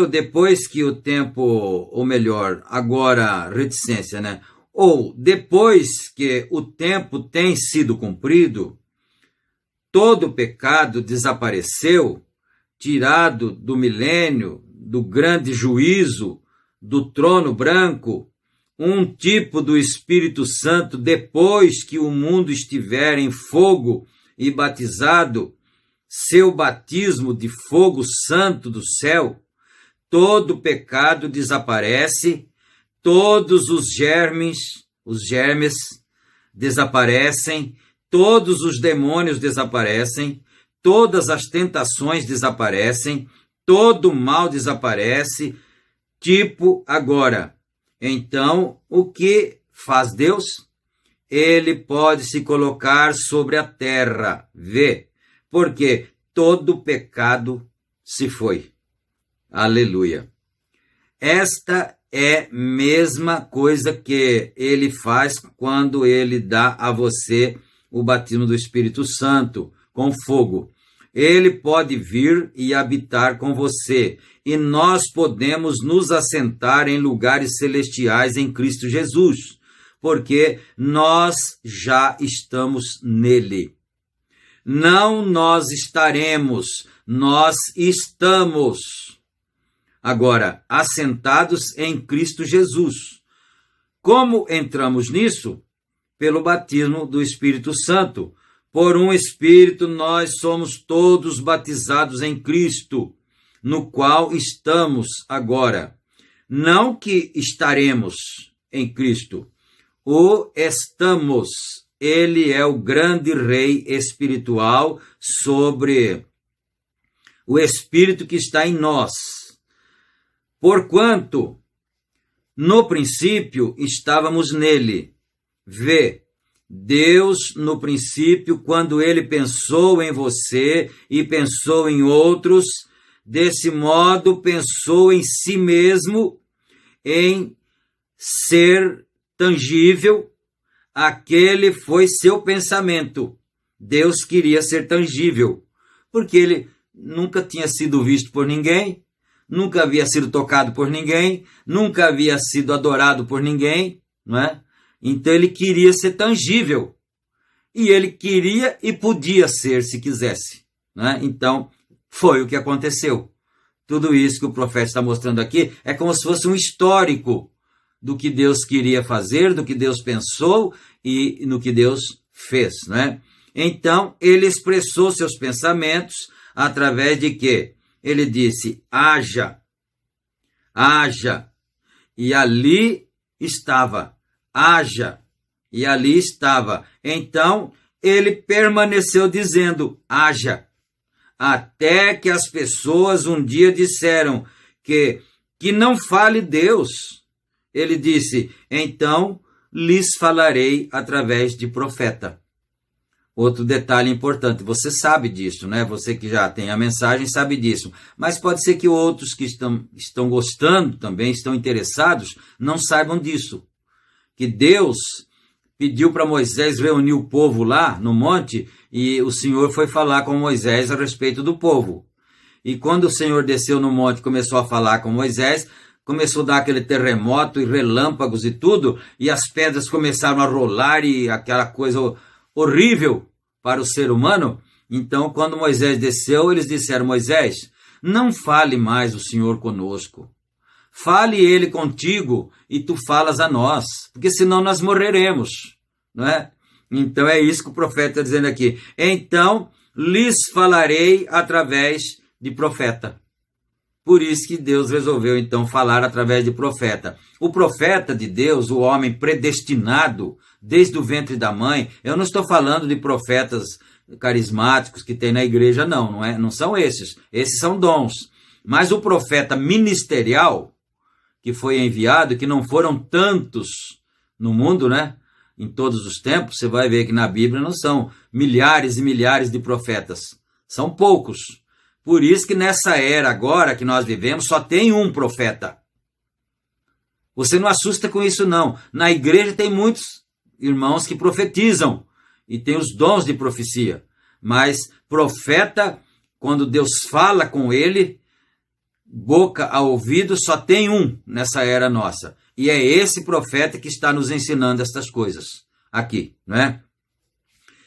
A: depois que o tempo, ou melhor, agora, reticência, né? Ou depois que o tempo tem sido cumprido, todo o pecado desapareceu, tirado do milênio, do grande juízo, do trono branco, um tipo do Espírito Santo depois que o mundo estiver em fogo e batizado, seu batismo de fogo santo do céu, todo pecado desaparece, todos os germes desaparecem, todos os demônios desaparecem, todas as tentações desaparecem, todo o mal desaparece, tipo agora. Então, o que faz Deus? Ele pode se colocar sobre a terra, porque todo pecado se foi. Aleluia. Esta é a mesma coisa que ele faz quando ele dá a você o batismo do Espírito Santo com fogo. Ele pode vir e habitar com você, e nós podemos nos assentar em lugares celestiais em Cristo Jesus, porque nós já estamos nele. Não nós estaremos, nós estamos. Agora, assentados em Cristo Jesus. Como entramos nisso? Pelo batismo do Espírito Santo. Por um Espírito nós somos todos batizados em Cristo, no qual estamos agora. Não que estaremos em Cristo, o estamos. Ele é o grande rei espiritual sobre o Espírito que está em nós. Porquanto, no princípio, estávamos nele. Deus, no princípio, quando ele pensou em você e pensou em outros, desse modo pensou em si mesmo, em ser tangível. Aquele foi seu pensamento. Deus queria ser tangível, porque ele nunca tinha sido visto por ninguém, nunca havia sido tocado por ninguém, nunca havia sido adorado por ninguém, não é? Então ele queria ser tangível. E ele queria e podia ser se quisesse, né? Então foi o que aconteceu. Tudo isso que o profeta está mostrando aqui é como se fosse um histórico do que Deus queria fazer, do que Deus pensou e no que Deus fez, né? Então ele expressou seus pensamentos através de quê? Ele disse, haja, e ali estava. Haja, e ali estava. Então, ele permaneceu dizendo, haja, até que as pessoas um dia disseram que não fale Deus. Ele disse, então lhes falarei através de profeta. Outro detalhe importante, você sabe disso, né? Você que já tem a mensagem sabe disso. Mas pode ser que outros que estão gostando também, estão interessados, não saibam disso. Que Deus pediu para Moisés reunir o povo lá no monte e o Senhor foi falar com Moisés a respeito do povo. E quando o Senhor desceu no monte e começou a falar com Moisés, começou a dar aquele terremoto e relâmpagos e tudo, e as pedras começaram a rolar e aquela coisa horrível para o ser humano. Então, quando Moisés desceu, eles disseram, Moisés, não fale mais o Senhor conosco. fale ele contigo e tu falas a nós, porque senão nós morreremos, não é? Então é isso que o profeta está dizendo aqui. Então lhes falarei através de profeta. Por isso que Deus resolveu então falar através de profeta. O profeta de Deus, o homem predestinado desde o ventre da mãe, eu não estou falando de profetas carismáticos que tem na igreja, não são esses. Esses são dons. Mas o profeta ministerial, que foi enviado, que não foram tantos no mundo, né? Em todos os tempos, você vai ver que na Bíblia não são milhares e milhares de profetas. São poucos. Por isso que nessa era agora que nós vivemos, só tem um profeta. Você não assusta com isso, não. Na igreja tem muitos irmãos que profetizam e tem os dons de profecia. Mas profeta, quando Deus fala com ele, boca a ouvido, só tem um nessa era nossa. E é esse profeta que está nos ensinando estas coisas aqui, não é?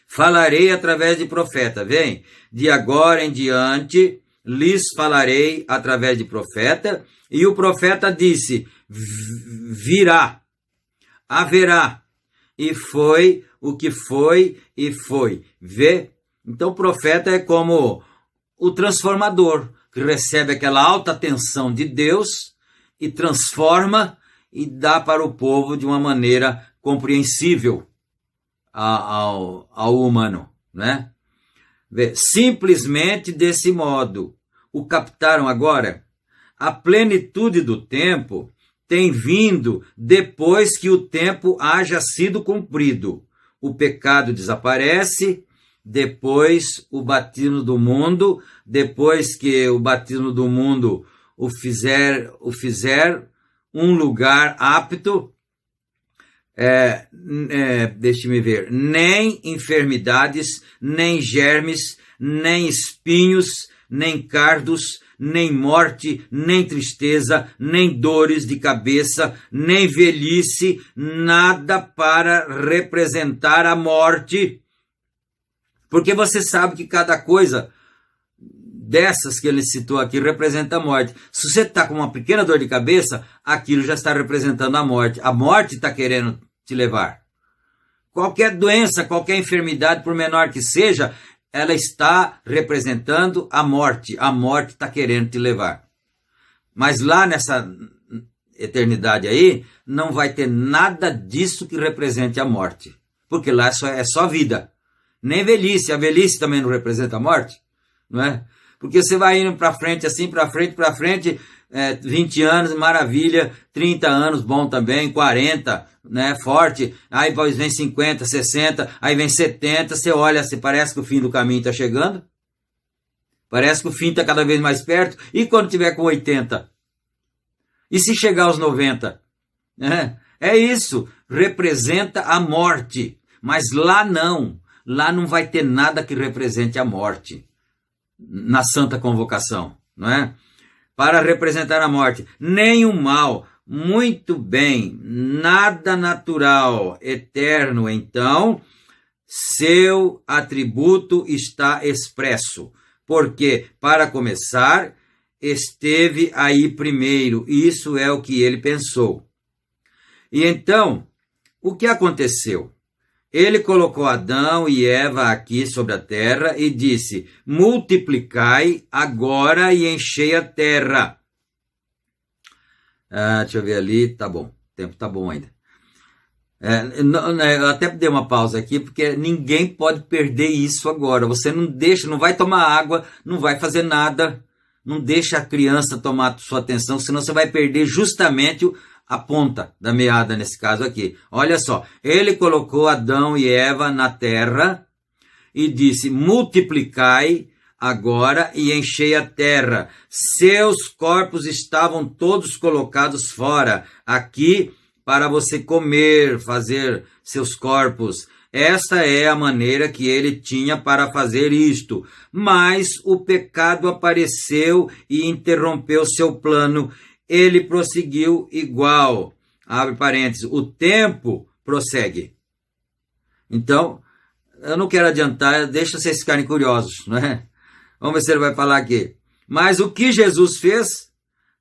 A: Falarei através de profeta, vem, de agora em diante lhes falarei através de profeta, e o profeta disse, virá, haverá, e foi o que foi e foi. Vê? Então o profeta é como o transformador, que recebe aquela alta tensão de Deus e transforma e dá para o povo de uma maneira compreensível ao humano, né? Simplesmente desse modo. O captaram agora? A plenitude do tempo tem vindo depois que o tempo haja sido cumprido. O pecado desaparece, depois o batismo do mundo, depois que o batismo do mundo o fizer um lugar apto, deixe-me ver, nem enfermidades, nem germes, nem espinhos, nem cardos, nem morte, nem tristeza, nem dores de cabeça, nem velhice, nada para representar a morte. Porque você sabe que cada coisa dessas que ele citou aqui representa a morte. Se você está com uma pequena dor de cabeça, aquilo já está representando a morte. A morte está querendo te levar. Qualquer doença, qualquer enfermidade, por menor que seja, ela está representando a morte. A morte está querendo te levar. Mas lá nessa eternidade aí, não vai ter nada disso que represente a morte. Porque lá é só vida. Nem velhice. A velhice também não representa a morte, não é? Porque você vai indo para frente, assim, para frente, 20 anos, maravilha, 30 anos, bom também, 40, né, forte, aí depois vem 50, 60, aí vem 70, você olha, você parece que o fim do caminho está chegando, parece que o fim está cada vez mais perto, e quando tiver com 80? E se chegar aos 90? É isso, representa a morte, mas lá não vai ter nada que represente a morte. Na santa convocação, não é? Para representar a morte, nem o mal, muito bem, nada natural, eterno, então, seu atributo está expresso, porque, para começar, esteve aí primeiro, isso é o que ele pensou. E então, o que aconteceu? Ele colocou Adão e Eva aqui sobre a terra e disse, multiplicai agora e enchei a terra. Deixa eu ver ali, tá bom, o tempo tá bom ainda. Eu até dei uma pausa aqui, porque ninguém pode perder isso agora. Você não deixa, não vai tomar água, não vai fazer nada, não deixa a criança tomar sua atenção, senão você vai perder justamente a ponta da meada nesse caso aqui. Olha só, ele colocou Adão e Eva na terra e disse, multiplicai agora e enchei a terra. Seus corpos estavam todos colocados fora, aqui para você comer, fazer seus corpos. Esta é a maneira que ele tinha para fazer isto. Mas o pecado apareceu e interrompeu seu plano. Ele prosseguiu igual, abre parênteses, o tempo prossegue. Então, eu não quero adiantar, deixa vocês ficarem curiosos, não é? Vamos ver se ele vai falar aqui. Mas o que Jesus fez?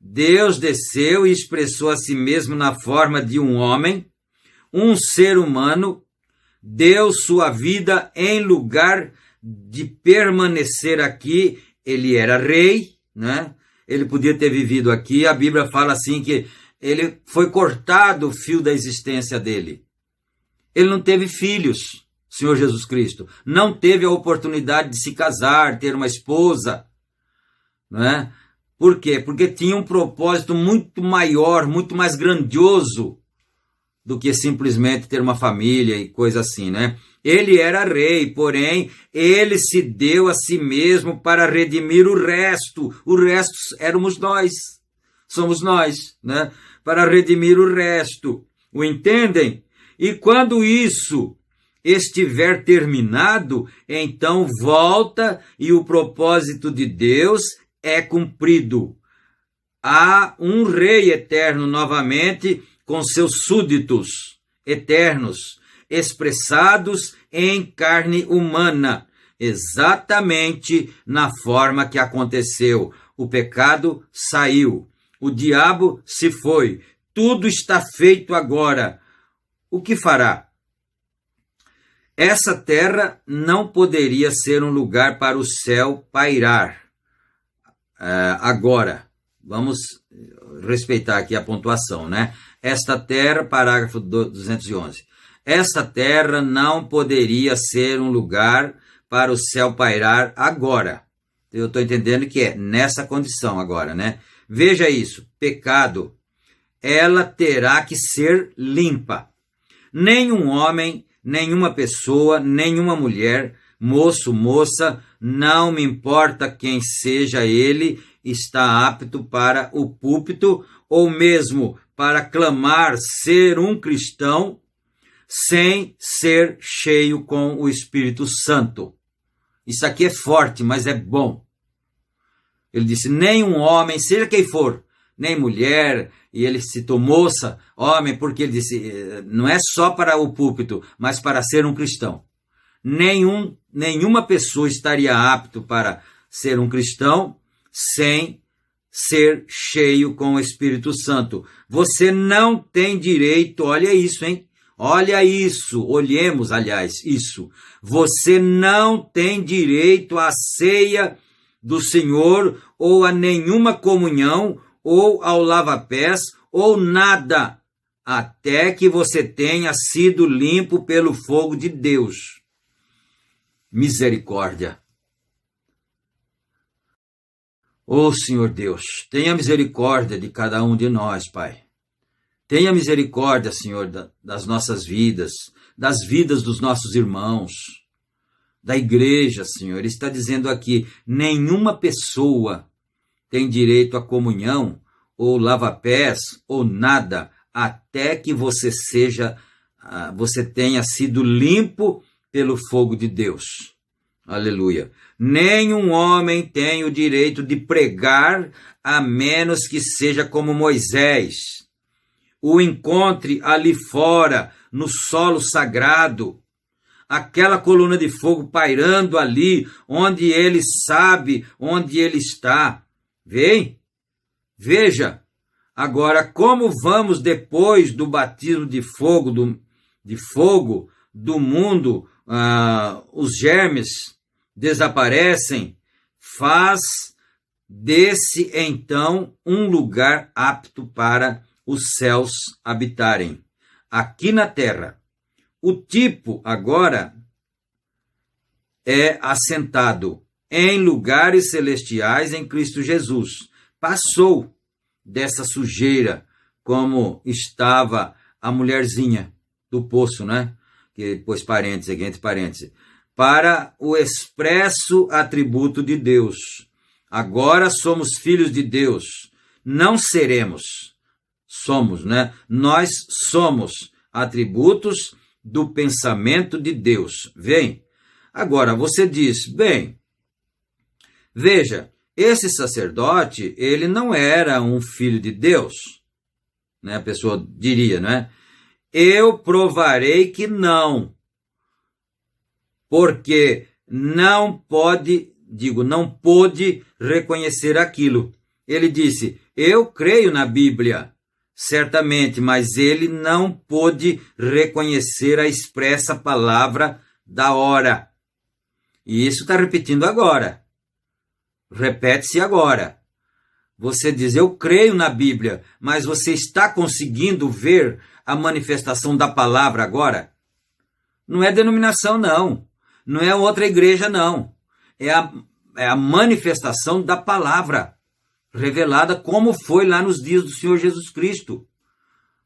A: Deus desceu e expressou a si mesmo na forma de um homem, um ser humano, deu sua vida em lugar de permanecer aqui. Ele era rei, né? Ele podia ter vivido aqui. A Bíblia fala assim que ele foi cortado o fio da existência dele. Ele não teve filhos, Senhor Jesus Cristo. Não teve a oportunidade de se casar, ter uma esposa, né? Por quê? Porque tinha um propósito muito maior, muito mais grandioso do que simplesmente ter uma família e coisa assim, né? Ele era rei, porém, ele se deu a si mesmo para redimir o resto. O resto éramos nós, somos nós, né? Para redimir o resto. O entendem? E quando isso estiver terminado, então volta e o propósito de Deus é cumprido. Há um rei eterno novamente com seus súditos eternos, expressados em carne humana, exatamente na forma que aconteceu. O pecado saiu, o diabo se foi, tudo está feito agora. O que fará? Essa terra não poderia ser um lugar para o céu pairar. Agora, vamos respeitar aqui a pontuação, né? Esta terra, parágrafo 211. Esta terra não poderia ser um lugar para o céu pairar agora. Eu estou entendendo que é nessa condição agora, né? Veja isso, pecado, ela terá que ser limpa. Nenhum homem, nenhuma pessoa, nenhuma mulher, moço, moça, não me importa quem seja ele, está apto para o púlpito ou mesmo para clamar ser um cristão sem ser cheio com o Espírito Santo. Isso aqui é forte, mas é bom. Ele disse, nenhum homem, seja quem for, nem mulher, e ele citou moça, homem, porque ele disse, não é só para o púlpito, mas para ser um cristão. Nenhuma pessoa estaria apto para ser um cristão sem ser cheio com o Espírito Santo. Você não tem direito, olha isso, hein? Olha isso, olhemos, aliás, isso. Você não tem direito à ceia do Senhor, ou a nenhuma comunhão, ou ao lava-pés, ou nada, até que você tenha sido limpo pelo fogo de Deus. Misericórdia. Ó Senhor Deus, tenha misericórdia de cada um de nós, Pai. Tenha misericórdia, Senhor, das nossas vidas, das vidas dos nossos irmãos, da igreja, Senhor. Ele está dizendo aqui, nenhuma pessoa tem direito à comunhão, ou lava-pés, ou nada, até que você tenha sido limpo pelo fogo de Deus. Aleluia. Nenhum homem tem o direito de pregar, a menos que seja como Moisés. O encontre ali fora, no solo sagrado, aquela coluna de fogo pairando ali, onde ele sabe onde ele está. Vem, veja, agora como vamos depois do batismo de fogo do mundo, os germes desaparecem, faz desse então um lugar apto para os céus habitarem. Aqui na terra, o tipo agora é assentado em lugares celestiais em Cristo Jesus. Passou dessa sujeira como estava a mulherzinha do poço, né? Que pôs parênteses aqui, entre parênteses, para o expresso atributo de Deus. Agora somos filhos de Deus, não seremos. Somos, né? Nós somos atributos do pensamento de Deus. Vem. Agora, você diz, bem, veja, esse sacerdote, ele não era um filho de Deus, né? A pessoa diria, né? Eu provarei que não, porque não pôde reconhecer aquilo. Ele disse: eu creio na Bíblia, certamente, mas ele não pôde reconhecer a expressa palavra da hora. E isso está repetindo agora. Repete-se agora. Você diz: eu creio na Bíblia, mas você está conseguindo ver a manifestação da palavra agora? Não é denominação, não. Não é outra igreja, não. É a manifestação da palavra revelada como foi lá nos dias do Senhor Jesus Cristo.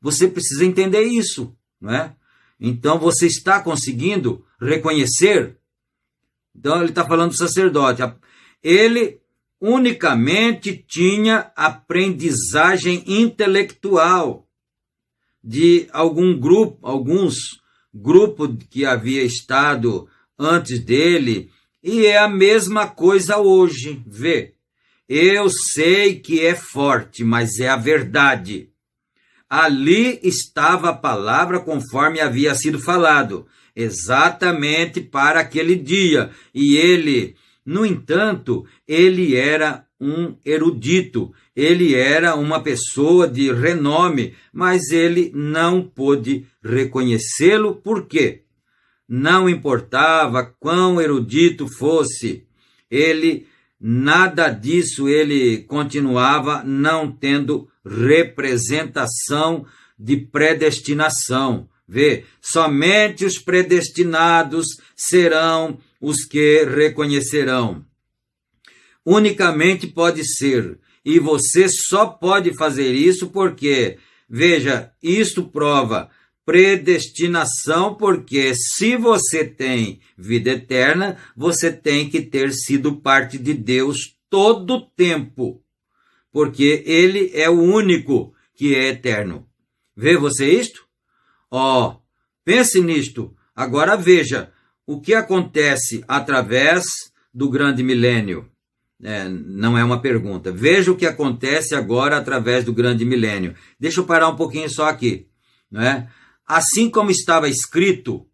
A: Você precisa entender isso, não é? Então você está conseguindo reconhecer? Então ele está falando do sacerdote. Ele unicamente tinha aprendizagem intelectual de alguns grupos que havia estado antes dele, e é a mesma coisa hoje. Vê, eu sei que é forte, mas é a verdade. Ali estava a palavra conforme havia sido falado, exatamente para aquele dia. E ele, no entanto, ele era um erudito, ele era uma pessoa de renome, mas ele não pôde reconhecê-lo. Por quê? Não importava quão erudito fosse, nada disso ele continuava não tendo representação de predestinação. Vê, somente os predestinados serão os que reconhecerão. Unicamente pode ser, e você só pode fazer isso porque, veja, isto prova predestinação, porque se você tem vida eterna, você tem que ter sido parte de Deus todo o tempo, porque ele é o único que é eterno. Vê você isto? Pense nisto. Agora veja o que acontece através do grande milênio. Não é uma pergunta. Veja o que acontece agora através do grande milênio. Deixa eu parar um pouquinho só aqui, não é? Assim como estava escrito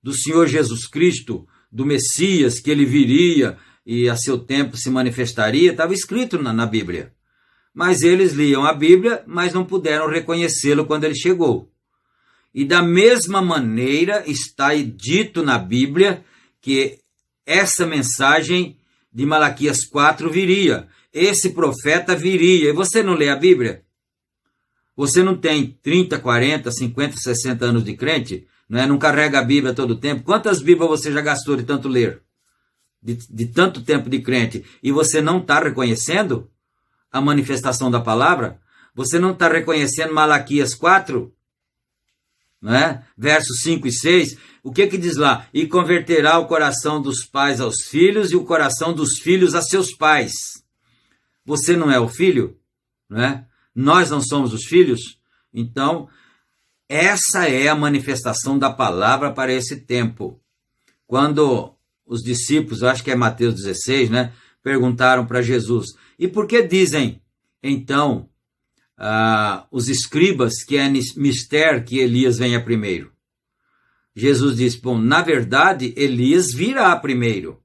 A: do Senhor Jesus Cristo, do Messias, que ele viria e a seu tempo se manifestaria, estava escrito na Bíblia. Mas eles liam a Bíblia, mas não puderam reconhecê-lo quando ele chegou. E da mesma maneira está dito na Bíblia que essa mensagem de Malaquias 4 viria. Esse profeta viria. E você não lê a Bíblia? Você não tem 30, 40, 50, 60 anos de crente? Não carrega a Bíblia todo o tempo? Quantas Bíblias você já gastou de tanto ler? De tanto tempo de crente? E você não está reconhecendo a manifestação da palavra? Você não está reconhecendo Malaquias 4? Versos 5 e 6, o que diz lá? E converterá o coração dos pais aos filhos e o coração dos filhos a seus pais. Você não é o filho? Nós não somos os filhos? Então, essa é a manifestação da palavra para esse tempo. Quando os discípulos, eu acho que é Mateus 16, perguntaram para Jesus: e por que dizem, então, os escribas que é mister que Elias venha primeiro? Jesus disse: bom, na verdade, Elias virá primeiro.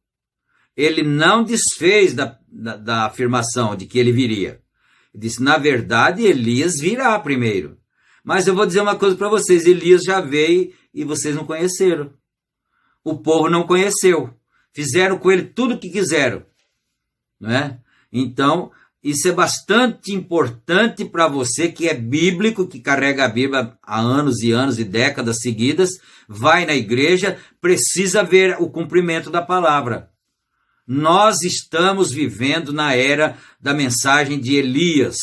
A: Ele não desfez da afirmação de que ele viria. Ele disse: na verdade, Elias virá primeiro. Mas eu vou dizer uma coisa para vocês: Elias já veio e vocês não conheceram. O povo não conheceu. Fizeram com ele tudo o que quiseram. Então, isso é bastante importante para você que é bíblico, que carrega a Bíblia há anos e anos e décadas seguidas, vai na igreja, precisa ver o cumprimento da palavra. Nós estamos vivendo na era da mensagem de Elias.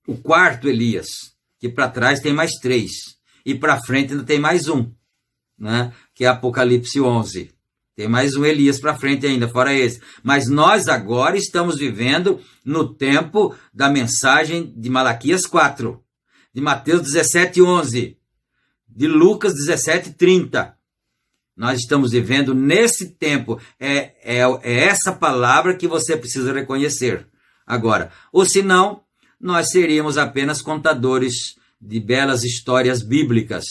A: O quarto Elias, que para trás tem mais 3. E para frente ainda tem mais um, que é Apocalipse 11. Tem mais um Elias para frente ainda, fora esse. Mas nós agora estamos vivendo no tempo da mensagem de Malaquias 4, de Mateus 17, 11, de Lucas 17, 30. Nós estamos vivendo nesse tempo. É essa palavra que você precisa reconhecer agora. Ou senão, nós seríamos apenas contadores de belas histórias bíblicas.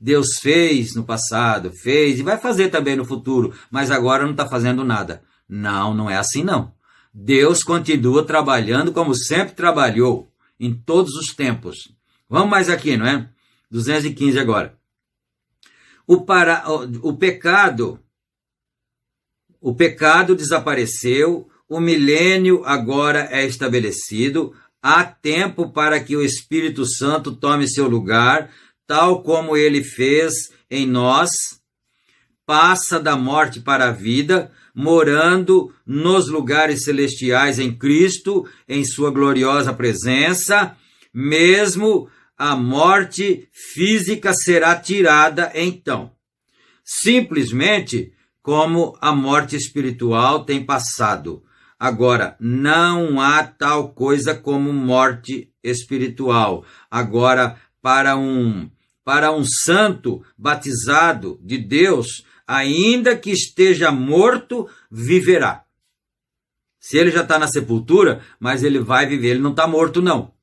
A: Deus fez no passado, fez e vai fazer também no futuro, mas agora não está fazendo nada. Não é assim não. Deus continua trabalhando como sempre trabalhou, em todos os tempos. Vamos mais aqui, não é? 215 agora. O pecado desapareceu, o milênio agora é estabelecido, há tempo para que o Espírito Santo tome seu lugar, tal como ele fez em nós, passa da morte para a vida, morando nos lugares celestiais em Cristo, em sua gloriosa presença, mesmo a morte física será tirada então. Simplesmente como a morte espiritual tem passado. Agora, não há tal coisa como morte espiritual. Agora, para um santo batizado de Deus, ainda que esteja morto, viverá. Se ele já está na sepultura, mas ele vai viver, ele não está morto não.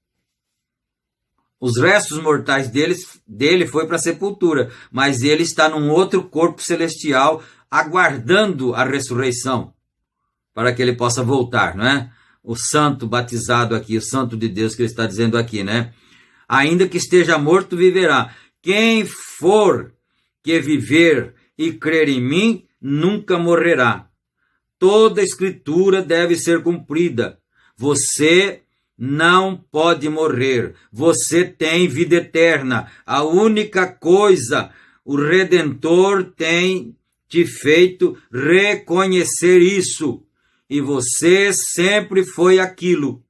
A: Os restos mortais dele foi para a sepultura, mas ele está num outro corpo celestial, aguardando a ressurreição, para que ele possa voltar, não é? O santo batizado aqui, o santo de Deus que ele está dizendo aqui, né? Ainda que esteja morto, viverá. Quem for que viver e crer em mim, nunca morrerá. Toda a escritura deve ser cumprida. Você não pode morrer. Você tem vida eterna. A única coisa, o Redentor tem te feito reconhecer isso. E você sempre foi aquilo.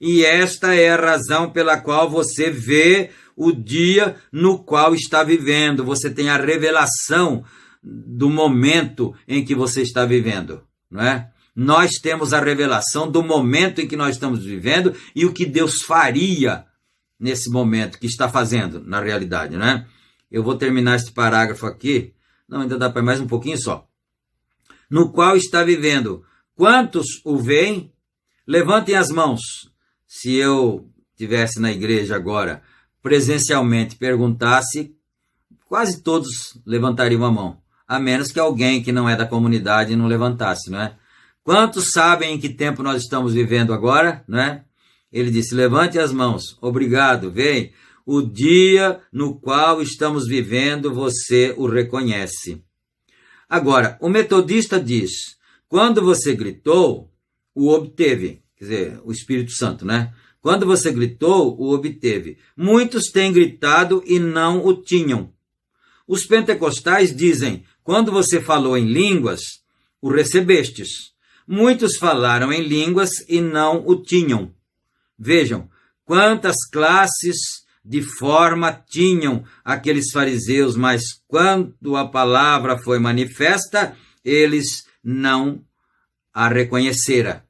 A: E esta é a razão pela qual você vê o dia no qual está vivendo. Você tem a revelação do momento em que você está vivendo, não é? Nós temos a revelação do momento em que nós estamos vivendo e o que Deus faria nesse momento, que está fazendo na realidade, não é? Eu vou terminar este parágrafo aqui. Não, ainda dá para mais um pouquinho só. No qual está vivendo. Quantos o veem? Levantem as mãos. Se eu estivesse na igreja agora, presencialmente, perguntasse, quase todos levantariam a mão. A menos que alguém que não é da comunidade não levantasse, não é? Quantos sabem em que tempo nós estamos vivendo agora, não é? Ele disse, levante as mãos. Obrigado, vem. O dia no qual estamos vivendo, você o reconhece. Agora, o metodista diz, quando você gritou, o obteve. Quer dizer, o Espírito Santo, né? Quando você gritou, o obteve. Muitos têm gritado e não o tinham. Os pentecostais dizem, quando você falou em línguas, o recebestes. Muitos falaram em línguas e não o tinham. Vejam, quantas classes de forma tinham aqueles fariseus, mas quando a palavra foi manifesta, eles não a reconheceram.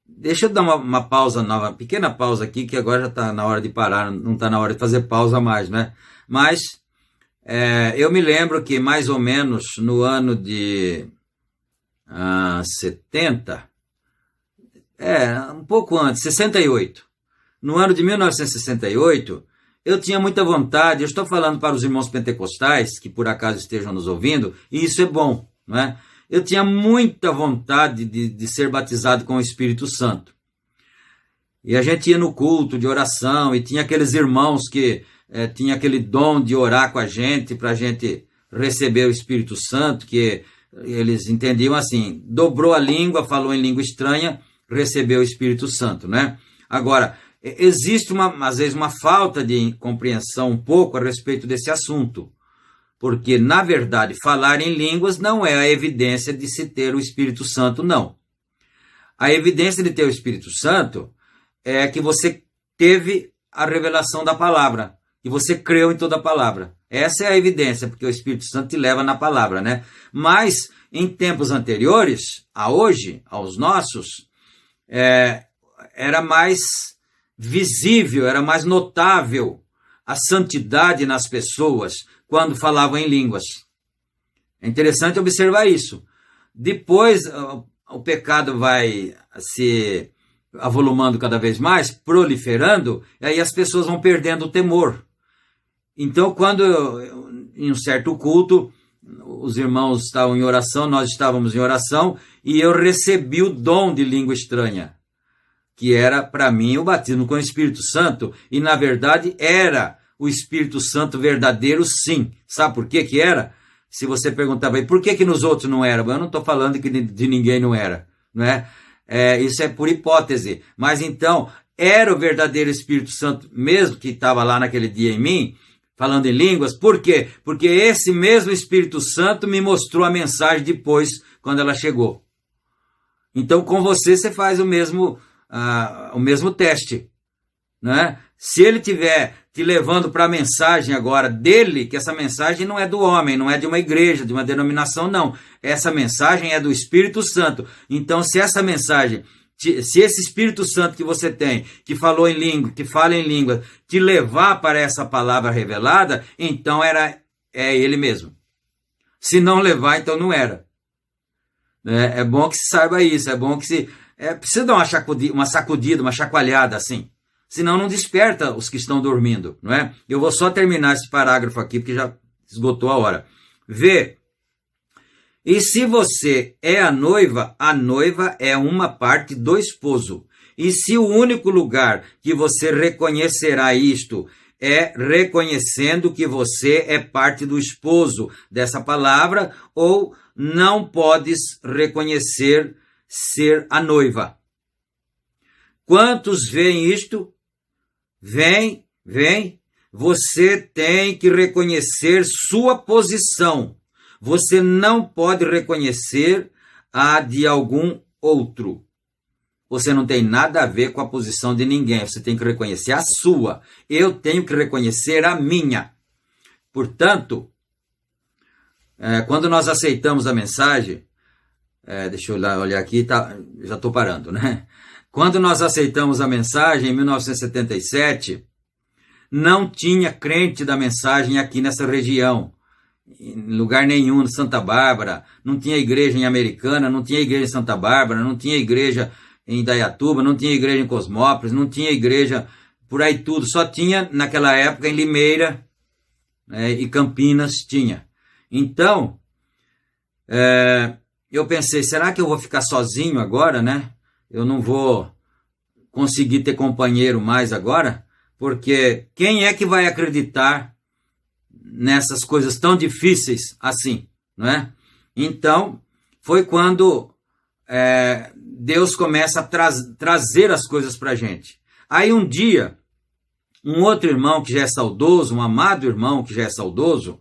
A: Deixa eu dar uma pausa nova, pequena pausa aqui, que agora já está na hora de parar, não está na hora de fazer pausa mais, né? Mas eu me lembro que mais ou menos no ano de 70, um pouco antes, 68. No ano de 1968, eu tinha muita vontade, eu estou falando para os irmãos pentecostais, que por acaso estejam nos ouvindo, e isso é bom, não é? Eu tinha muita vontade de ser batizado com o Espírito Santo. E a gente ia no culto de oração, e tinha aqueles irmãos que tinham aquele dom de orar com a gente, para a gente receber o Espírito Santo, que eles entendiam assim, dobrou a língua, falou em língua estranha, recebeu o Espírito Santo, né? Agora, existe às vezes uma falta de compreensão um pouco a respeito desse assunto. Porque, na verdade, falar em línguas não é a evidência de se ter o Espírito Santo, não. A evidência de ter o Espírito Santo é que você teve a revelação da palavra, que você creu em toda a palavra. Essa é a evidência, porque o Espírito Santo te leva na palavra, né? Mas, em tempos anteriores, a hoje, aos nossos, era mais visível, era mais notável a santidade nas pessoas, quando falavam em línguas. É interessante observar isso. Depois, o pecado vai se avolumando cada vez mais, proliferando, e aí as pessoas vão perdendo o temor. Então, quando em um certo culto, os irmãos estavam em oração, nós estávamos em oração, e eu recebi o dom de língua estranha, que era para mim o batismo com o Espírito Santo, e na verdade era o Espírito Santo verdadeiro, sim. Sabe por que era? Se você perguntar, por que nos outros não era? Eu não estou falando que de ninguém não era, não é? Isso é por hipótese. Mas então, era o verdadeiro Espírito Santo mesmo que estava lá naquele dia em mim, falando em línguas. Por quê? Porque esse mesmo Espírito Santo me mostrou a mensagem depois, quando ela chegou. Então, com você faz o mesmo teste, né? Se ele estiver te levando para a mensagem agora dele, que essa mensagem não é do homem, não é de uma igreja, de uma denominação, não. Essa mensagem é do Espírito Santo. Então, se essa mensagem, se esse Espírito Santo que você tem, que falou em língua, que fala em língua, te levar para essa palavra revelada, então é ele mesmo. Se não levar, então não era. É bom que se saiba isso, é bom que se... precisa dar uma sacudida, uma chacoalhada assim. Senão não desperta os que estão dormindo, não é? Eu vou só terminar esse parágrafo aqui, porque já esgotou a hora. Vê. E se você é a noiva é uma parte do esposo. E se o único lugar que você reconhecerá isto é reconhecendo que você é parte do esposo dessa palavra, ou não podes reconhecer ser a noiva. Quantos veem isto? Vem. Você tem que reconhecer sua posição. Você não pode reconhecer a de algum outro. Você não tem nada a ver com a posição de ninguém. Você tem que reconhecer a sua. Eu tenho que reconhecer a minha. Portanto, quando nós aceitamos a mensagem, deixa eu olhar aqui, já estou parando, né? Quando nós aceitamos a mensagem, em 1977, não tinha crente da mensagem aqui nessa região, em lugar nenhum, em Santa Bárbara, não tinha igreja em Americana, não tinha igreja em Santa Bárbara, não tinha igreja em Indaiatuba, não tinha igreja em Cosmópolis, não tinha igreja por aí tudo, só tinha naquela época em Limeira, e Campinas tinha. Então, eu pensei, será que eu vou ficar sozinho agora, né? Eu não vou conseguir ter companheiro mais agora, porque quem é que vai acreditar nessas coisas tão difíceis assim, não é? Então, foi quando Deus começa a trazer as coisas para a gente. Aí um dia, um outro irmão que já é saudoso, um amado irmão que já é saudoso,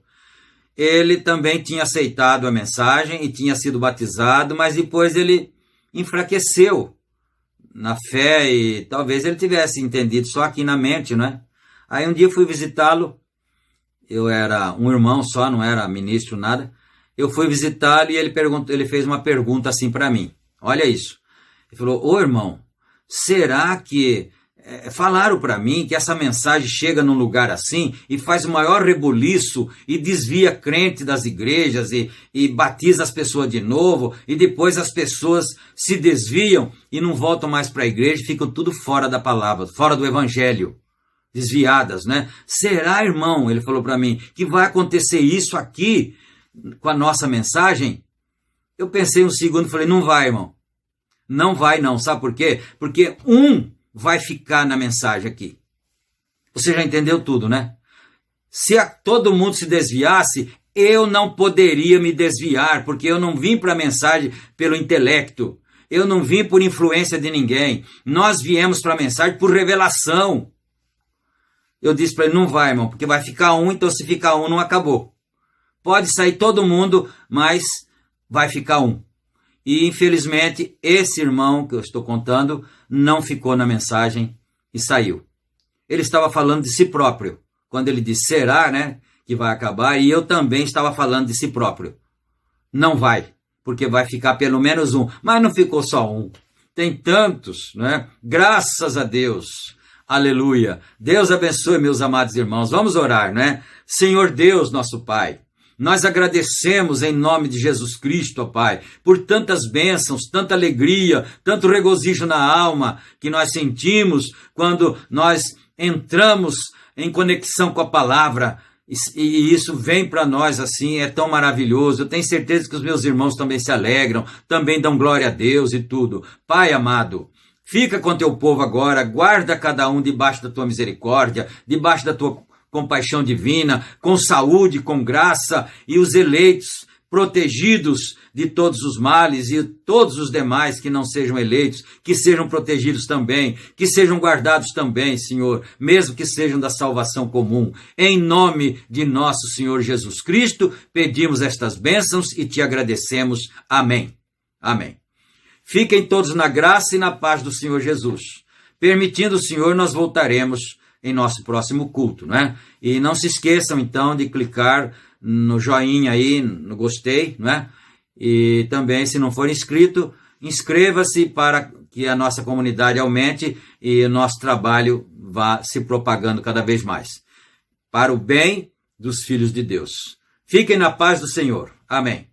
A: ele também tinha aceitado a mensagem e tinha sido batizado, mas depois ele enfraqueceu na fé e talvez ele tivesse entendido só aqui na mente, né? Aí um dia eu fui visitá-lo, eu era um irmão só, não era ministro, nada. Eu fui visitá-lo e ele fez uma pergunta assim para mim. Olha isso. Ele falou, ô irmão, será que falaram para mim que essa mensagem chega num lugar assim e faz o maior rebuliço e desvia crente das igrejas e batiza as pessoas de novo e depois as pessoas se desviam e não voltam mais para a igreja, ficam tudo fora da palavra, fora do evangelho, desviadas, né? Será, irmão, ele falou para mim, que vai acontecer isso aqui com a nossa mensagem? Eu pensei um segundo e falei, não vai, irmão. Não vai não, sabe por quê? Porque vai ficar na mensagem aqui. Você já entendeu tudo, né? Se todo mundo se desviasse, eu não poderia me desviar, porque eu não vim para a mensagem pelo intelecto. Eu não vim por influência de ninguém. Nós viemos para a mensagem por revelação. Eu disse para ele, não vai, irmão, porque vai ficar então se ficar não acabou. Pode sair todo mundo, mas vai ficar E, infelizmente, esse irmão que eu estou contando não ficou na mensagem e saiu. Ele estava falando de si próprio. Quando ele disse, será, né, que vai acabar? E eu também estava falando de si próprio. Não vai, porque vai ficar pelo menos Mas não ficou só Tem tantos, né? Graças a Deus. Aleluia. Deus abençoe, meus amados irmãos. Vamos orar, né? Senhor Deus, nosso Pai. Nós agradecemos em nome de Jesus Cristo, ó Pai, por tantas bênçãos, tanta alegria, tanto regozijo na alma que nós sentimos quando nós entramos em conexão com a palavra E isso vem para nós assim, é tão maravilhoso. Eu tenho certeza que os meus irmãos também se alegram, também dão glória a Deus e tudo. Pai amado, fica com teu povo agora, guarda cada um debaixo da tua misericórdia, debaixo da tua compaixão divina, com saúde, com graça, e os eleitos protegidos de todos os males, e todos os demais que não sejam eleitos, que sejam protegidos também, que sejam guardados também, Senhor, mesmo que sejam da salvação comum. Em nome de nosso Senhor Jesus Cristo, pedimos estas bênçãos e te agradecemos. Amém. Amém. Fiquem todos na graça e na paz do Senhor Jesus. Permitindo o Senhor, nós voltaremos em nosso próximo culto, né? E não se esqueçam, então, de clicar no joinha aí, no gostei, né? E também, se não for inscrito, inscreva-se para que a nossa comunidade aumente e o nosso trabalho vá se propagando cada vez mais, para o bem dos filhos de Deus. Fiquem na paz do Senhor. Amém.